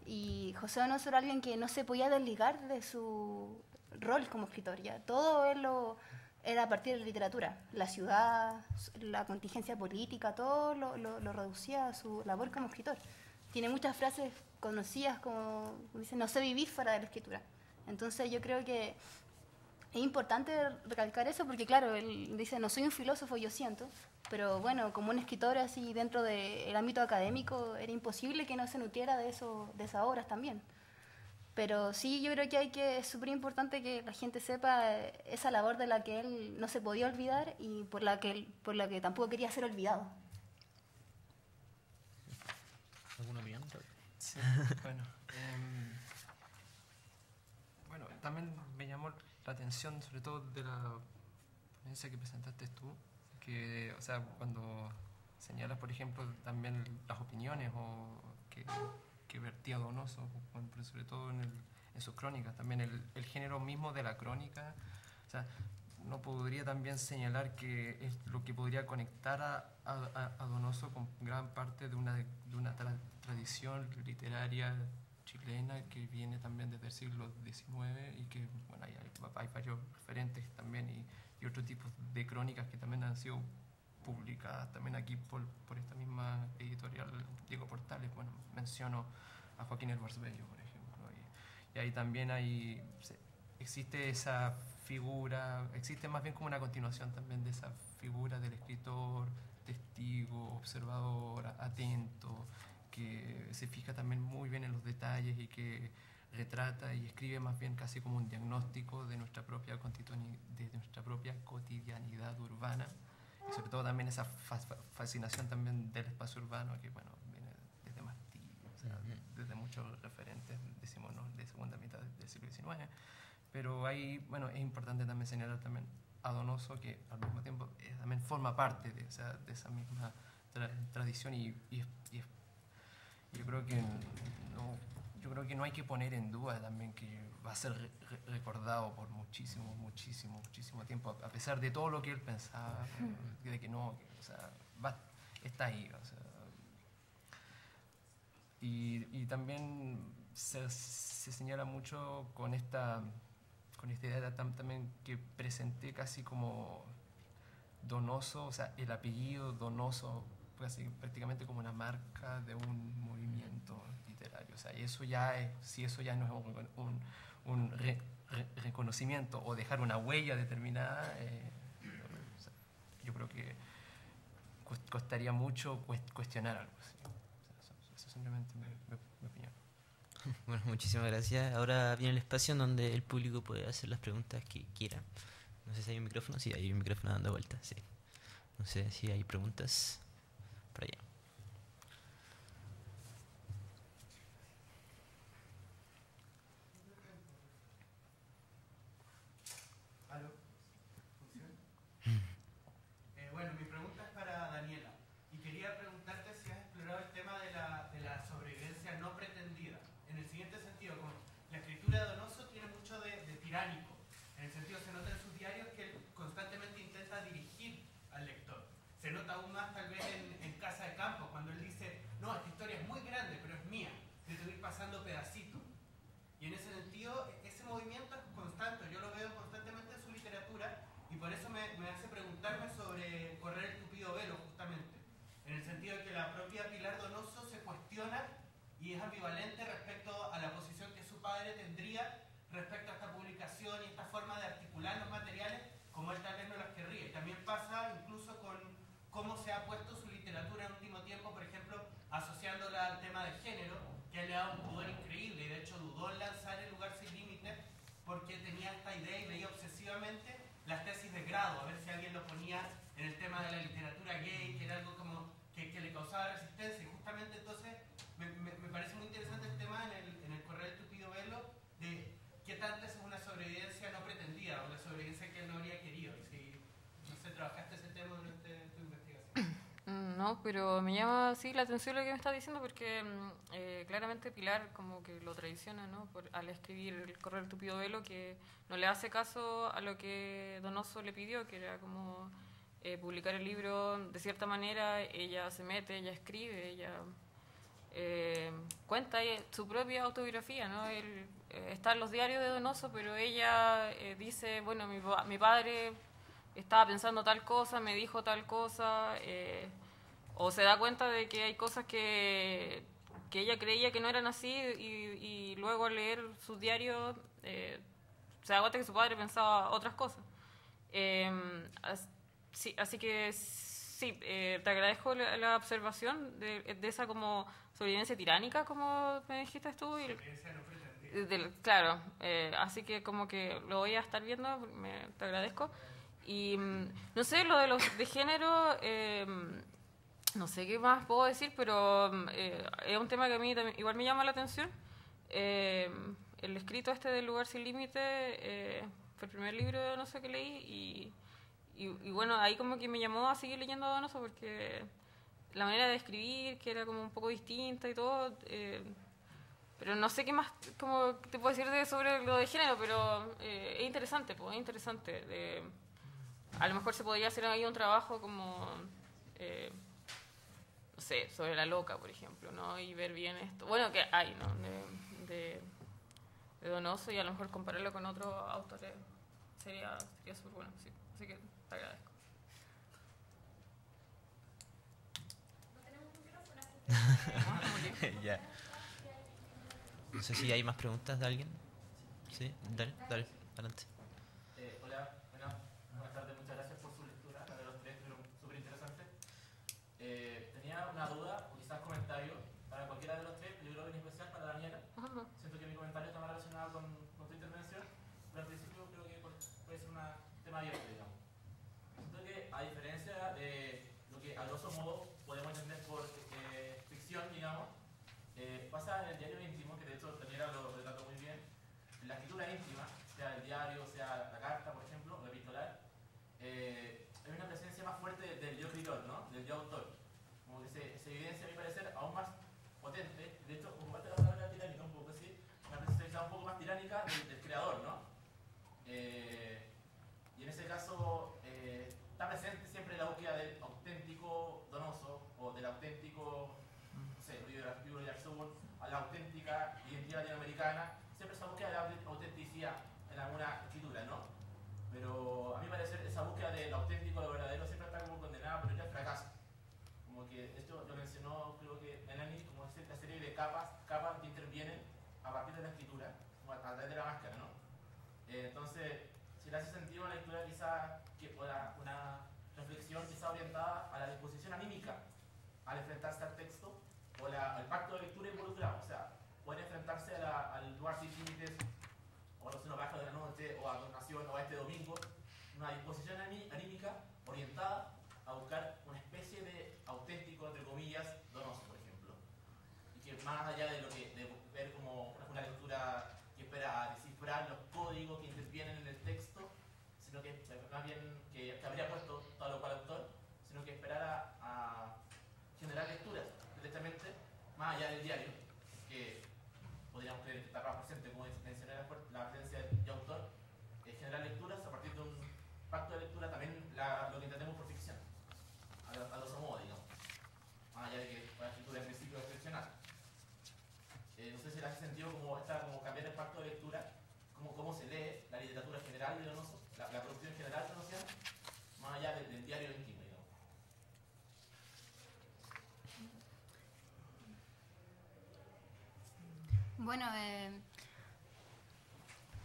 Y José Donoso era alguien que no se podía desligar de su rol como escritor. Ya todo él era a partir de la literatura. La ciudad, la contingencia política, todo lo reducía a su labor como escritor. tiene muchas frases conocidas como dice, no sé vivir fuera de la escritura. Entonces yo creo que es importante recalcar eso porque, claro, él dice, no soy un filósofo, yo siento, pero bueno, como un escritor así dentro del ámbito académico, era imposible que no se nutriera de esas obras también. Pero sí, yo creo que es súper importante que la gente sepa esa labor de la que él no se podía olvidar y por la que tampoco quería ser olvidado. ¿Alguna opinión? Sí, bueno. Bueno, también me llamó la atención, sobre todo de la ponencia que presentaste tú, que, o sea, cuando señalas, por ejemplo, también las opiniones que vertía Donoso, pero sobre todo en sus crónicas, también el género mismo de la crónica, o sea, no podría también señalar que es lo que podría conectar a Donoso con gran parte de una tradición literaria chilena que viene también desde el siglo XIX y que, bueno, hay varios referentes también y otro tipo de crónicas que también han sido publicadas también aquí por esta misma editorial Diego Portales. Bueno, menciono a Joaquín Edwards Bello, por ejemplo, y ahí también existe esa figura, existe más bien como una continuación también de esa figura del escritor, testigo, observador, atento, que se fija también muy bien en los detalles y que retrata y escribe más bien casi como un diagnóstico de nuestra propia cotidianidad urbana y sobre todo también esa fascinación también del espacio urbano que, bueno, viene desde Martí, o sea, desde muchos referentes, decimos, ¿no?, de segunda mitad del siglo XIX. Pero ahí, bueno, es importante también señalar también a Donoso, que al mismo tiempo también forma parte de esa misma tradición y yo creo que no hay que poner en duda también que va a ser recordado por muchísimo tiempo, a pesar de todo lo que él pensaba, de que no, o sea, está ahí, o sea. Y también se señala mucho con esta idea también que presenté casi como Donoso, o sea, el apellido Donoso casi prácticamente como una marca de un movimiento literario, o sea, y si eso ya no es un reconocimiento o dejar una huella determinada, o sea, yo creo que costaría mucho cuestionar algo así. O sea, eso es simplemente mi opinión. Bueno, muchísimas gracias. Ahora viene el espacio en donde el público puede hacer las preguntas que quiera. No sé si hay un micrófono. Sí, hay un micrófono dando vueltas. Sí. No sé si hay preguntas por allá. ¿Aló? ¿Funciona? Bueno, mi pregunta es para Daniela. Y quería preguntarte si has explorado el tema de la sobrevivencia no pretendida. En el siguiente sentido, como la escritura de Donoso tiene mucho de tiránico. En el sentido, se nota en sus diarios que él constantemente intenta dirigir al lector. Se nota aún más tal vez en Casa de Campo, cuando él dice, no, esta historia es muy grande, pero es mía. Yo te voy pasando pedacitos. Y en ese sentido, ese movimiento es constante. Yo lo veo constantemente en su literatura y por eso me hace preguntarme sobre Correr el tupido velo, justamente. En el sentido de que la propia Pilar Donoso se cuestiona y es ambivalente respecto a la posición que su padre tendría respecto a esta publicación y esta forma de articular los materiales como él tal vez no las querría. También pasa incluso con cómo se ha puesto su literatura en último tiempo, por ejemplo, asociándola al tema del género, que él le da un pudor increíble y de hecho dudó en lanzar El lugar sin límites porque tenía esta idea y veía obsesivamente las tesis de grado, a ver si alguien lo ponía en el tema de la literatura gay, que era algo como que le causaba resistencia, y justamente entonces me parece muy interesante el tema en el Correr el tupido velo de qué tanto es una sobrevivencia no pretendida o una sobrevivencia que él no habría querido. Y si, no sé, trabajaste ese tema durante tu investigación. No, pero me llama sí la atención lo que me estás diciendo porque claramente Pilar como que lo traiciona, ¿no? Al escribir El correr el tupido velo, que no le hace caso a lo que Donoso le pidió, que era como publicar el libro de cierta manera. Ella se mete, ella escribe, ella cuenta su propia autobiografía, ¿no? Está en los diarios de Donoso, pero ella dice, bueno, mi padre estaba pensando tal cosa, me dijo tal cosa, o se da cuenta de que hay cosas que que ella creía que no eran así y luego al leer sus diarios se da cuenta que su padre pensaba otras cosas. Sí, así que sí, te agradezco la observación de esa como sobrevivencia tiránica, como me dijiste tú. Claro, así que como que lo voy a estar viendo, te agradezco. Y no sé, lo de los de género, no sé qué más puedo decir, pero es un tema que a mí también, igual me llama la atención. El escrito este del Lugar Sin Límite fue el primer libro, no sé, que leí y bueno, ahí como que me llamó a seguir leyendo a Donoso porque la manera de escribir, que era como un poco distinta y todo, pero no sé qué más como te puedo decir sobre lo de género, pero es interesante, pues, es interesante. A lo mejor se podría hacer ahí un trabajo como, no sé, sobre la loca, por ejemplo, ¿no? Y ver bien esto, bueno, que hay, ¿no? De Donoso y a lo mejor compararlo con otros autores sería súper bueno, sí. Así que te agradezco. Ya. No sé si hay más preguntas de alguien. Sí, dale, adelante. Hola, buenas tardes, muchas gracias por su lectura, la de los tres fueron súper interesantes. Tenía una duda o quizás comentario para cualquiera de los tres, pero yo creo que en especial para Daniela. Siento que mi comentario está más relacionado con tu intervención, pero al principio creo que puede ser un tema abierto, digamos. Siento que a diferencia de lo que a grosso modo podemos entender por ficción, digamos, pasa en el diario íntimo, que de hecho Daniela lo retrató muy bien, en la escritura íntima, sea el diario, sea la carta, por ejemplo, o epistolar, hay una presencia más fuerte del yo escritor, ¿no? Del yo autor. Como que se evidencia, a mi parecer, aún más potente, de hecho, como parte de la palabra tiránica, un poco así, una presencia un poco más tiránica del creador, ¿no? Y en ese caso, está presente siempre la búsqueda del auténtico Donoso, o del auténtico, no sé, libro de Jackson, a la auténtica identidad latinoamericana, siempre esa búsqueda de la autenticidad en alguna escritura, ¿no? Pero a mi parecer esa búsqueda de lo auténtico, lo verdadero, siempre está como condenada por el fracaso. Como que esto lo mencionó, creo que Melanie, como esta serie de capas que intervienen a partir de la escritura, como a través de la máscara, ¿no? Entonces, si le hace sentido una lectura quizá, una reflexión quizá orientada a la disposición anímica al enfrentarse al texto o al pacto de lectura involucrado, o sea, poder enfrentarse al Lugar Sin Límites o a los Bajo de la Noche o a Donación o a este domingo, una disposición anímica orientada a buscar una especie de auténtico, entre comillas, Donoso, por ejemplo, y que más allá de ver como una lectura que espera descifrar los códigos que intervienen en el texto, sino que más bien que habría puesto tal o cual autor, sino que esperara a generar lecturas directamente más allá del diario, que podríamos creer que está más presente, como mencioné la presencia de autor, generar lecturas a partir de un pacto de lectura, también lo que entendemos por ficción, a grosso modo, digamos, más allá de que la escritura en principio es ficcional. No sé si le hace sentido como cambiar el pacto de lectura, cómo se lee la literatura general de Donoso, la producción general donosiana, más allá del diario íntimo, digamos. Bueno,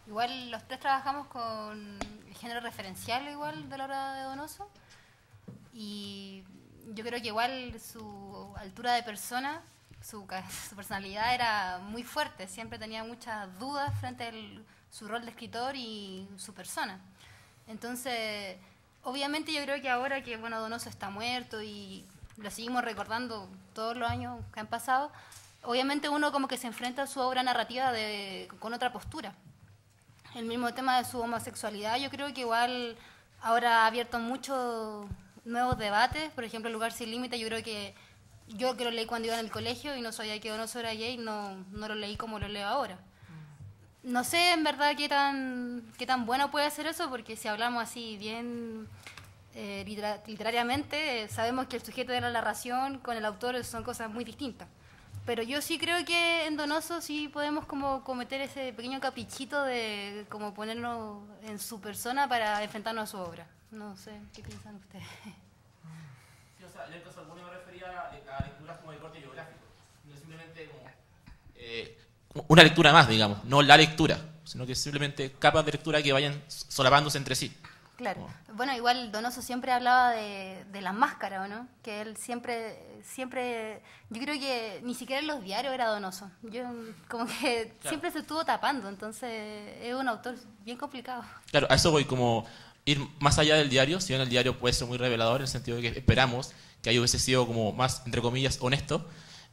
igual los tres trabajamos con el género referencial igual de la obra de Donoso y yo creo que igual su altura de persona, su personalidad era muy fuerte, siempre tenía muchas dudas frente a su rol de escritor y su persona. Entonces, obviamente yo creo que ahora que Donoso está muerto y lo seguimos recordando todos los años que han pasado, obviamente uno como que se enfrenta a su obra narrativa con otra postura. El mismo tema de su homosexualidad, yo creo que igual ahora ha abierto muchos nuevos debates. Por ejemplo, El Lugar Sin Límite, yo que lo leí cuando iba en el colegio y no sabía que Donoso era gay, no lo leí como lo leo ahora. No sé en verdad qué tan bueno puede ser eso, porque si hablamos así bien literariamente, sabemos que el sujeto de la narración con el autor son cosas muy distintas. Pero yo sí creo que en Donoso sí podemos como cometer ese pequeño caprichito de como ponernos en su persona para enfrentarnos a su obra. No sé, ¿qué piensan ustedes? Sí, o sea, yo en caso alguno me refería a lecturas como de corte biográfico, simplemente una lectura más, digamos, no la lectura, sino que simplemente capas de lectura que vayan solapándose entre sí. Claro. Bueno, igual Donoso siempre hablaba de las máscaras, ¿o no? Que él siempre, yo creo que ni siquiera en los diarios era Donoso. Yo como que siempre se estuvo tapando, entonces es un autor bien complicado. Claro, a eso voy, como ir más allá del diario, si bien el diario puede ser muy revelador en el sentido de que esperamos que ahí hubiese sido como más, entre comillas, honesto,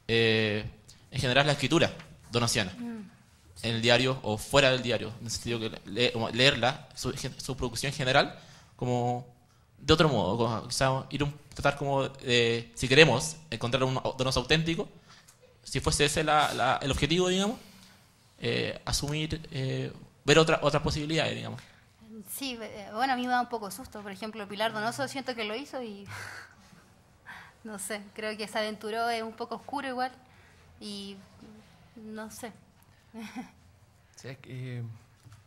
en general la escritura donosiana. En el diario o fuera del diario, en el sentido que leerla, su producción general, como de otro modo, como, quizá tratar como, si queremos encontrar un Donoso auténtico, si fuese ese el objetivo, digamos, asumir, ver otras posibilidades, digamos. Sí, bueno, a mí me da un poco susto. Por ejemplo, Pilar Donoso siento que lo hizo y no sé, creo que se aventuró, es un poco oscuro igual y no sé. O sea, que,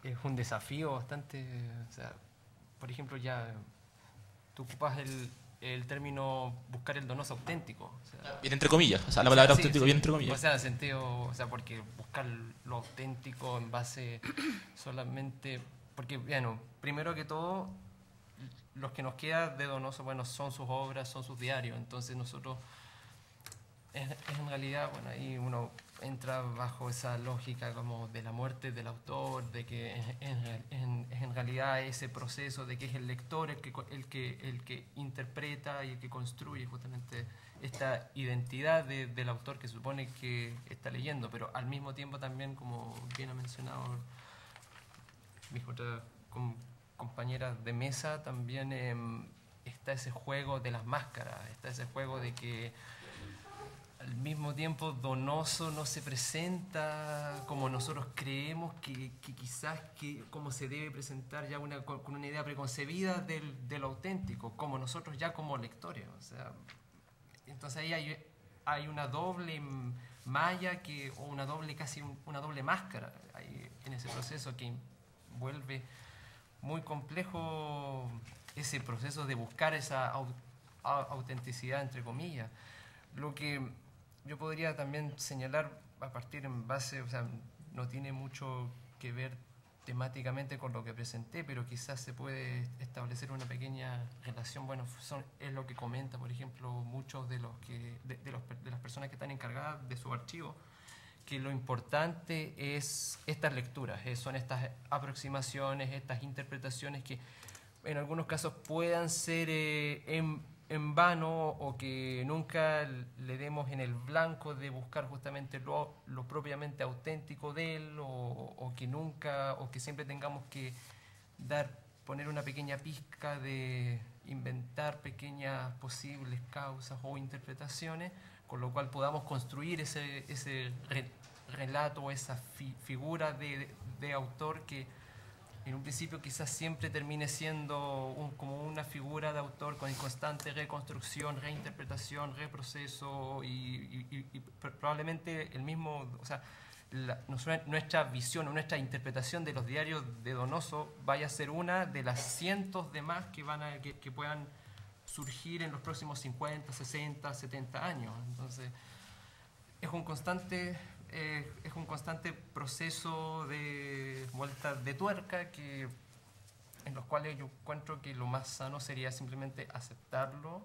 es un desafío bastante, o sea, por ejemplo, ya tú ocupas el término buscar el Donoso auténtico. O sea, Bien entre comillas, o sea, la palabra sí, auténtico sí. bien entre comillas. O sea, en sentido, o sea, porque buscar lo auténtico en base solamente, porque, bueno, primero que todo, los que nos queda de Donoso, bueno, son sus obras, son sus diarios, entonces nosotros, en realidad, bueno, ahí uno entra bajo esa lógica como de la muerte del autor, de que en realidad ese proceso de que es el lector el que interpreta y el que construye justamente esta identidad del autor que supone que está leyendo, pero al mismo tiempo también, como bien ha mencionado mis otras compañeras de mesa, también está ese juego de las máscaras, está ese juego de que al mismo tiempo Donoso no se presenta como nosotros creemos que quizás como se debe presentar ya con una idea preconcebida del auténtico, como nosotros ya como lectores. O sea, entonces ahí hay una doble malla o casi una doble máscara ahí en ese proceso que vuelve muy complejo ese proceso de buscar esa autenticidad, entre comillas. Lo que yo podría también señalar a partir en base, o sea, no tiene mucho que ver temáticamente con lo que presenté, pero quizás se puede establecer una pequeña relación. Bueno, es lo que comenta, por ejemplo, muchos de las personas que están encargadas de su archivo, que lo importante es estas lecturas, son estas aproximaciones, estas interpretaciones que en algunos casos puedan ser en vano o que nunca le demos en el blanco de buscar justamente lo propiamente auténtico de él o que siempre tengamos que poner una pequeña pizca de inventar pequeñas posibles causas o interpretaciones, con lo cual podamos construir ese relato o esa figura de autor que en un principio quizás siempre termine siendo como una figura de autor con constante reconstrucción, reinterpretación, reproceso y probablemente el mismo, o sea, nuestra visión o nuestra interpretación de los diarios de Donoso vaya a ser una de las cientos de más que puedan surgir en los próximos 50, 60, 70 años. Entonces, es un constante proceso de vuelta de tuerca en los cuales yo encuentro que lo más sano sería simplemente aceptarlo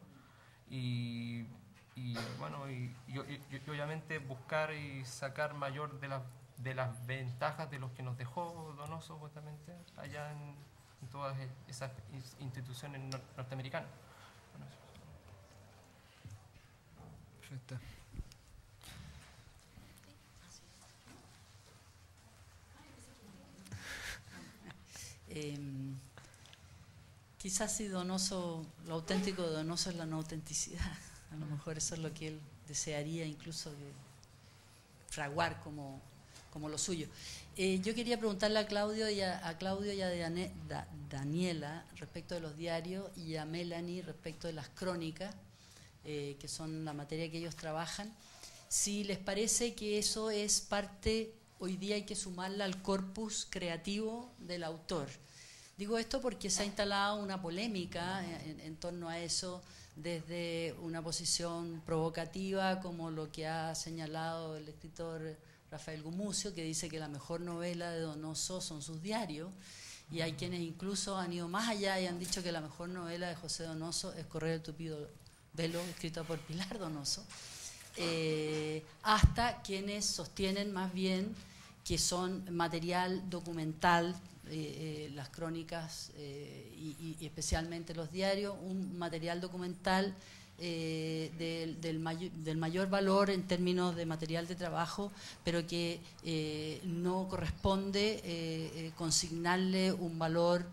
y obviamente buscar y sacar mayor de las ventajas de los que nos dejó Donoso justamente allá en todas esas instituciones norteamericanas. Perfecto. Quizás si Donoso, lo auténtico de Donoso es la no autenticidad. A lo mejor eso es lo que él desearía incluso fraguar como lo suyo. Yo quería preguntarle a Claudio y a Daniela respecto de los diarios y a Melanie respecto de las crónicas, que son la materia que ellos trabajan, si les parece que eso es parte, hoy día hay que sumarla al corpus creativo del autor. Digo esto porque se ha instalado una polémica en torno a eso, desde una posición provocativa, como lo que ha señalado el escritor Rafael Gumucio, que dice que la mejor novela de Donoso son sus diarios, y hay quienes incluso han ido más allá y han dicho que la mejor novela de José Donoso es Correr el tupido velo, escrita por Pilar Donoso, hasta quienes sostienen más bien que son material documental, las crónicas y especialmente los diarios, un material documental del mayor valor en términos de material de trabajo, pero que no corresponde consignarle un valor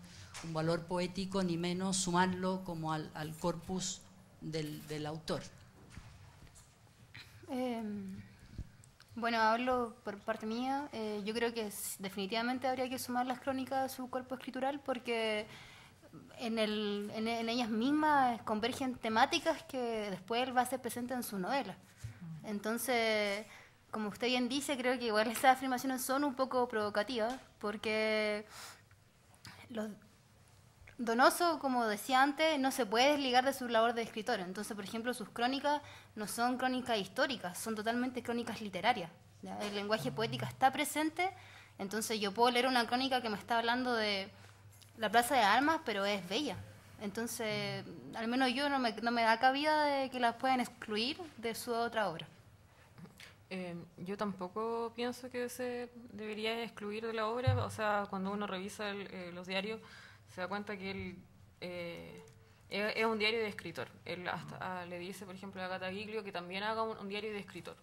poético, ni menos sumarlo como al corpus del autor. Bueno, hablo por parte mía. Yo creo que definitivamente habría que sumar las crónicas a su cuerpo escritural, porque en ellas mismas convergen temáticas que después él va a hacer presente en su novela. Entonces, como usted bien dice, creo que igual estas afirmaciones son un poco provocativas, porque Donoso, como decía antes, no se puede desligar de su labor de escritor. Entonces, por ejemplo, sus crónicas no son crónicas históricas, son totalmente crónicas literarias, ¿ya? El lenguaje poético está presente, entonces yo puedo leer una crónica que me está hablando de la Plaza de Armas, pero es bella. Entonces, al menos yo no me da cabida de que las puedan excluir de su otra obra. Yo tampoco pienso que se debería excluir de la obra. O sea, cuando uno revisa los diarios, se da cuenta que él es un diario de escritor. Él hasta le dice, por ejemplo, a Agata Giglio que también haga un diario de escritor.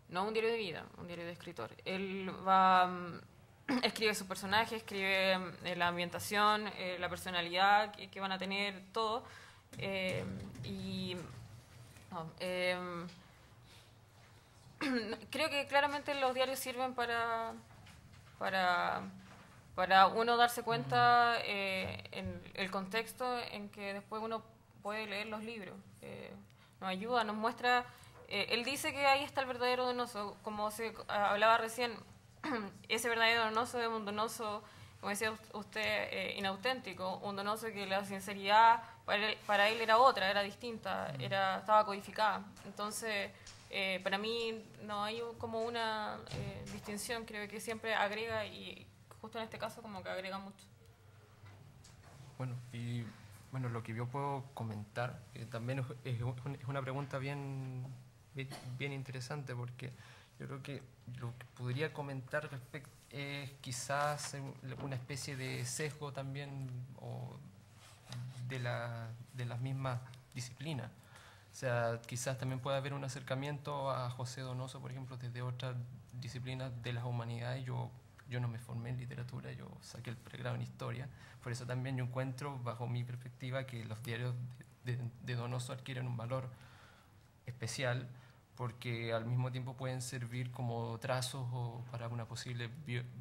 No un diario de vida, un diario de escritor. Él escribe sus personajes, escribe la ambientación, la personalidad que van a tener, todo. Creo que claramente los diarios sirven para uno darse cuenta en el contexto en que después uno puede leer los libros. Nos ayuda, nos muestra. Él dice que ahí está el verdadero Donoso, como se hablaba recién. Ese verdadero Donoso es un Donoso, como decía usted, inauténtico, un Donoso que la sinceridad para él era otra, era distinta, estaba codificada. Entonces, para mí no hay como una distinción, creo que siempre agrega, y justo en este caso como que agrega mucho. Bueno, lo que yo puedo comentar también es una pregunta bien interesante, porque yo creo que lo que podría comentar respecto es quizás una especie de sesgo también o de las mismas disciplinas. O sea, quizás también puede haber un acercamiento a José Donoso, por ejemplo, desde otras disciplinas de las humanidades. Yo no me formé en literatura, yo saqué el pregrado en historia. Por eso también yo encuentro, bajo mi perspectiva, que los diarios de Donoso adquieren un valor especial, porque al mismo tiempo pueden servir como trazos o para una posible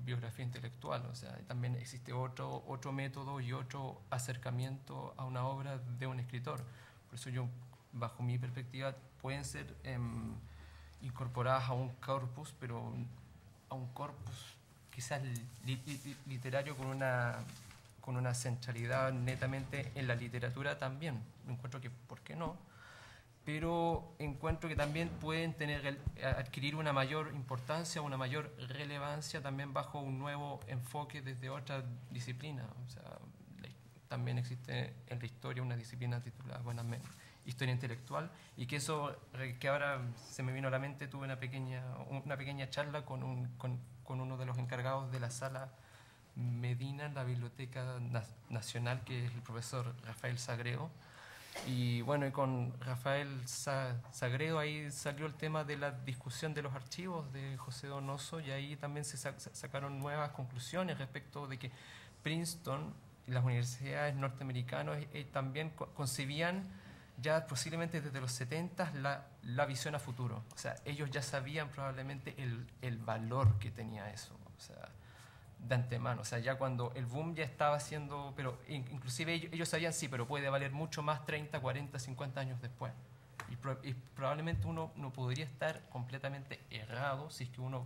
biografía intelectual. O sea, también existe otro método y otro acercamiento a una obra de un escritor. Por eso yo, bajo mi perspectiva, pueden ser incorporadas a un corpus, pero a un corpus quizás literario con una centralidad netamente en la literatura también. Encuentro que, ¿por qué no? Pero encuentro que también pueden adquirir una mayor importancia, una mayor relevancia también bajo un nuevo enfoque desde otra disciplina. O sea, también existe en la historia una disciplina titulada Historia Intelectual, y que ahora se me vino a la mente. Tuve una pequeña charla con uno de los encargados de la sala Medina en la Biblioteca Nacional, que es el profesor Rafael Sagredo. Y bueno, y con Rafael Sagredo ahí salió el tema de la discusión de los archivos de José Donoso, y ahí también se sacaron nuevas conclusiones respecto de que Princeton y las universidades norteamericanas también concebían ya posiblemente desde los 70 la visión a futuro. O sea, ellos ya sabían probablemente el valor que tenía eso, o sea, de antemano. O sea, ya cuando el boom ya estaba haciendo, pero inclusive ellos sabían, sí, pero puede valer mucho más 30, 40, 50 años después. Y probablemente uno no podría estar completamente errado si es que uno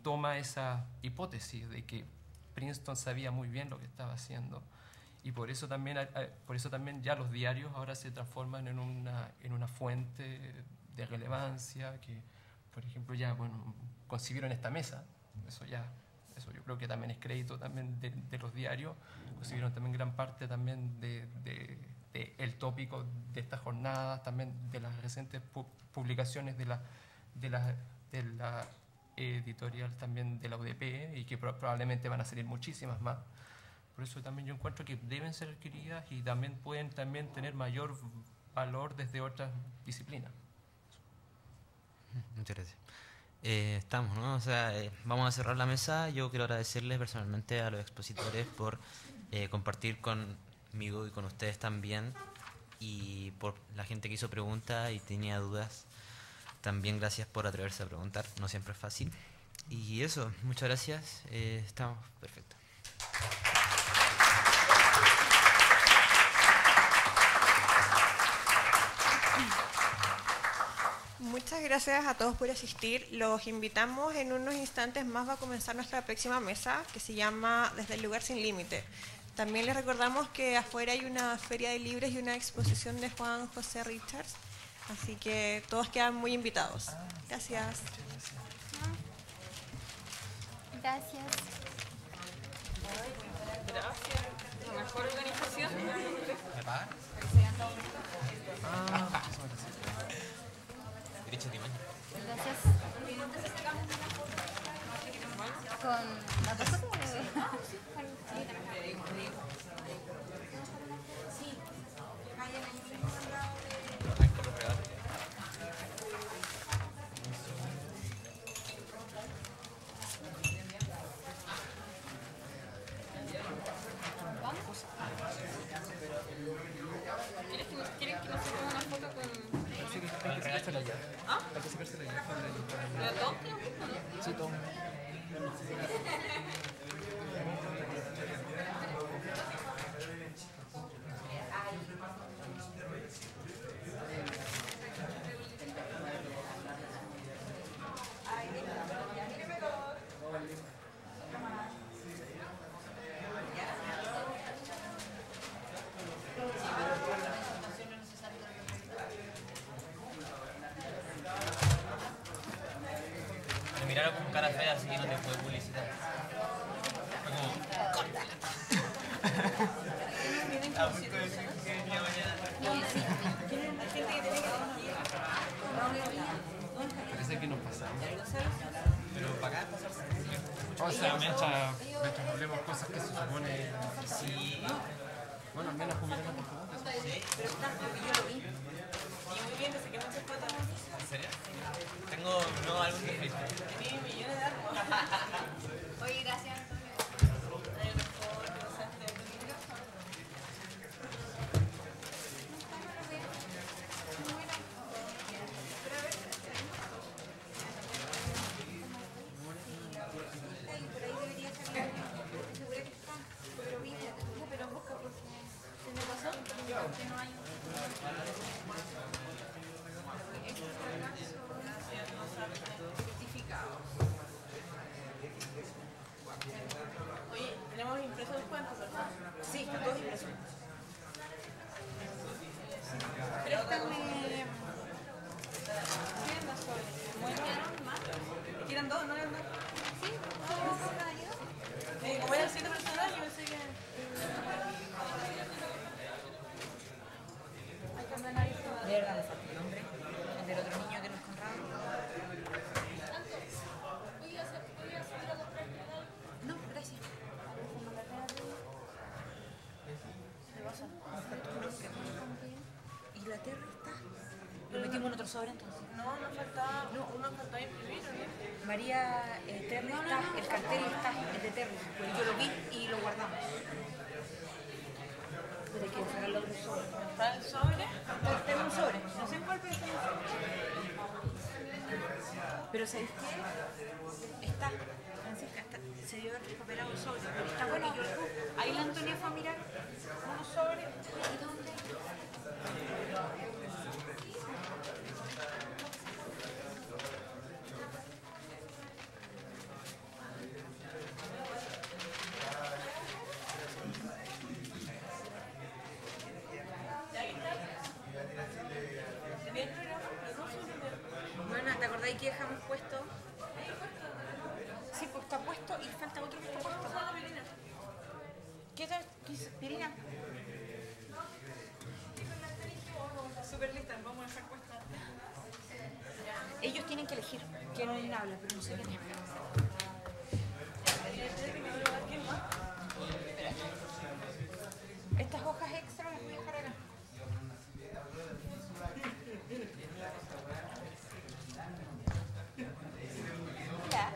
toma esa hipótesis de que Princeton sabía muy bien lo que estaba haciendo. Y por eso también ya los diarios ahora se transforman en una fuente de relevancia que, por ejemplo, ya concibieron esta mesa. Eso yo creo que también es crédito también de los diarios. Concibieron también gran parte también de el tópico de estas jornadas, también de las recientes publicaciones de la editorial también de la UDP, y que probablemente van a salir muchísimas más. Por eso también yo encuentro que deben ser adquiridas y también pueden también tener mayor valor desde otras disciplinas. Muchas gracias. Estamos, ¿no? O sea, vamos a cerrar la mesa. Yo quiero agradecerles personalmente a los expositores por compartir conmigo y con ustedes también, y por la gente que hizo preguntas y tenía dudas. También gracias por atreverse a preguntar, no siempre es fácil. Y eso, muchas gracias. Estamos perfectos. Muchas gracias a todos por asistir. Los invitamos, en unos instantes más va a comenzar nuestra próxima mesa, que se llama Desde el lugar sin límite. También les recordamos que afuera hay una feria de libros y una exposición de Juan José Richards, así que todos quedan muy invitados. Gracias. Gracias. Gracias. La mejor organización. ¿Me pagan? Derecho de imagen. Gracias. ¿Con la foto? ¿Quieren que nos saquemos una foto con...? Hay que sacársela ya. ¿Ah? Hay que sacársela ya. ¿La dos? Sí, todo. Me miraron con cara fea, así que no te puedo publicitar. Fue como, córtala. A punto de decir que venía mañana. Parece que nos pasamos. Pero para acá pasarse. O sea, mientras hablemos cosas que se supone... Sí. Bueno, al menos jubilaron por favor. ¿En serio? Tengo un nuevo álbum de Facebook. Oye, gracias. Oye, tenemos impresos los cuentos, ¿verdad? Sí, están todos impresos. Préstame. ¿Quieren más sobre? ¿Quieren dos? ¿No eran dos? Sí, como eran 7 personas, yo pensé que... Hay que andar ahí. De verdad, me falta el nombre. El del otro niño que nos contaba. No, gracias. ¿Y la tierra está? ¿Lo metimos en otro sobre entonces? No, nos faltaba... No, uno faltaba imprimir, ¿no? María Terry está, el cartel está, el de Terry. Pues yo lo vi y lo guardamos. Pero hay que sacarlo a otro sobre. ¿Está el sobre? Tengo un sobre. No sé en cuál, pero está el sobre. Pero ¿sabéis qué? Está, Francisca, está, se dio recuperado el sobre. Pero está bueno, yo lo busco. Ahí la Antonia fue a mirar unos sobres. ¿Y dónde? súper listas, vamos a dejar puesta. Ellos tienen que elegir quién habla, pero no sé quién es. Estas hojas extra las voy a dejar acá. Hola.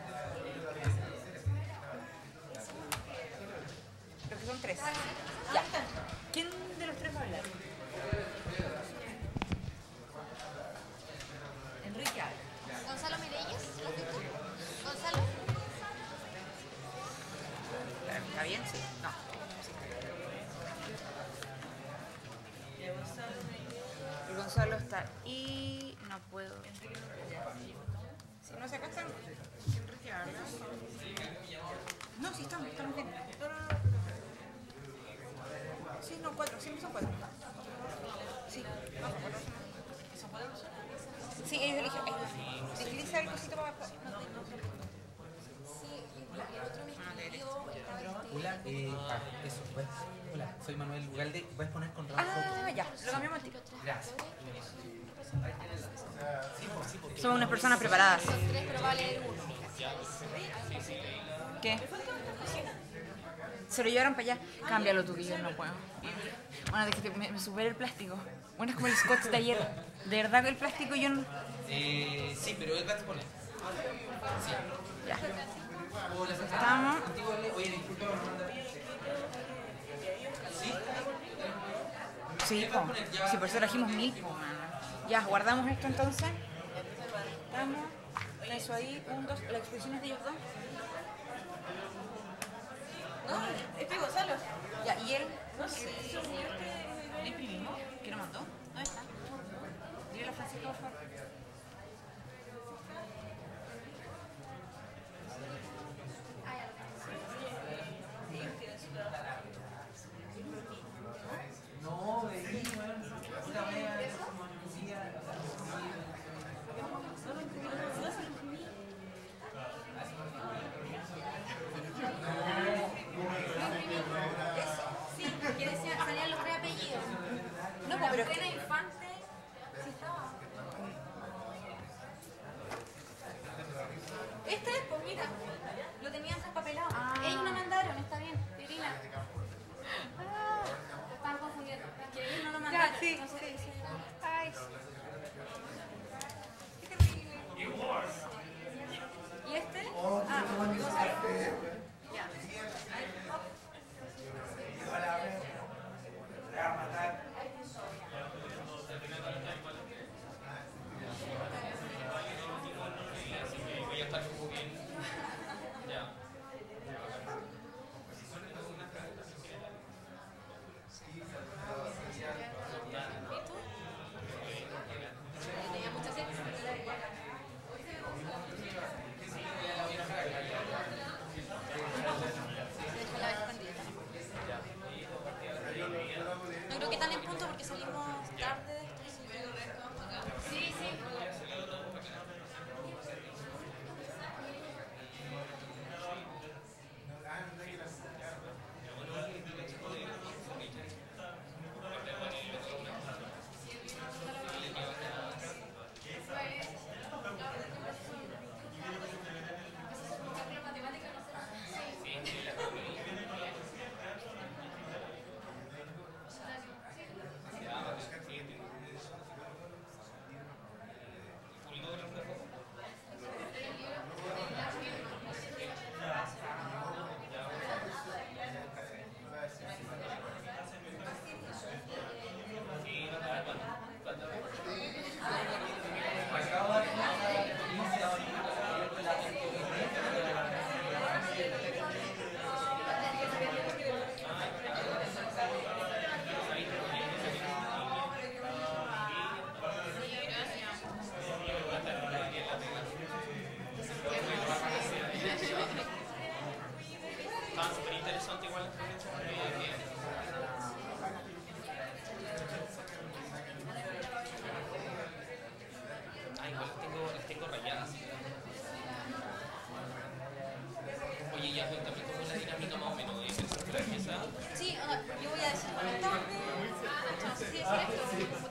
Creo que son 3. Ya. ¿Quién de los 3 va a hablar? Enrique habla. Gonzalo Mireyes, ¿lo has visto? Gonzalo. ¿Está bien? Sí. No. El Gonzalo está y no puedo. Si no se acá están. Enrique habla. No, sí estamos bien. Sí, no, 4, sí, son 4. Sí, vamos, 4. ¿Son 4 personas? Sí, ellos eligen. Desliza el cosito para abajo. Hola, eso, pues. Hola, soy Manuel Ugalde. ¿Puedes poner con Rafa? Ah, ya, lo cambiamos al tiro. Gracias. Somos unas personas preparadas. Son 3, pero va a leer uno. ¿Qué? Se lo llevaron para allá. Cámbialo tú, que yo no puedo. Bueno, déjate, me supera el plástico. Bueno, es como el scotch de ayer. De verdad que el plástico yo no... Sí, pero él va a exponer. Sí. Ya. Estamos... Oye, disculpa, Sí, sí, por eso trajimos 1000. Ya, guardamos esto entonces. Estamos. Eso ahí, 1, 2. ¿La exposición es de ellos 2? No, es de Gonzalo. Ya, ¿y él? No sé. ¿Le imprimimos? ¿Qué lo mandó? ¿Dónde está? Dile a la Francisca, por favor. No, vení, Sí, que decía, salían los 3 apellidos. No, pero es Pena Infante, sí estaba. Este es, pues mira, lo tenían traspapelado. Ellos no mandaron, está bien, Irina. Lo estaban confundiendo. Es que ellos no lo mandaron. Ya, sí, no sé, sí. sí. Ay. ¿Y este? Gonzalo. Ya. No creo que tan en punto porque salimos tarde. Sí, sí. Sí, yo voy a decir buenas tardes. No sé si decir esto.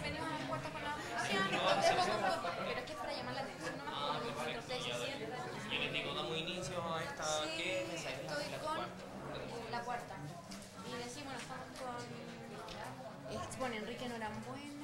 bienvenidos a la cuarta jornada provincial. Pero es que es para llamar la atención nomás, porque mientras ustedes se sientan. Yo les digo, damos inicio a esta... Sí, ¿Qué mesa es? estoy La con cuarta. la cuarta. Y decimos, bueno, estamos con Enrique Norambuena,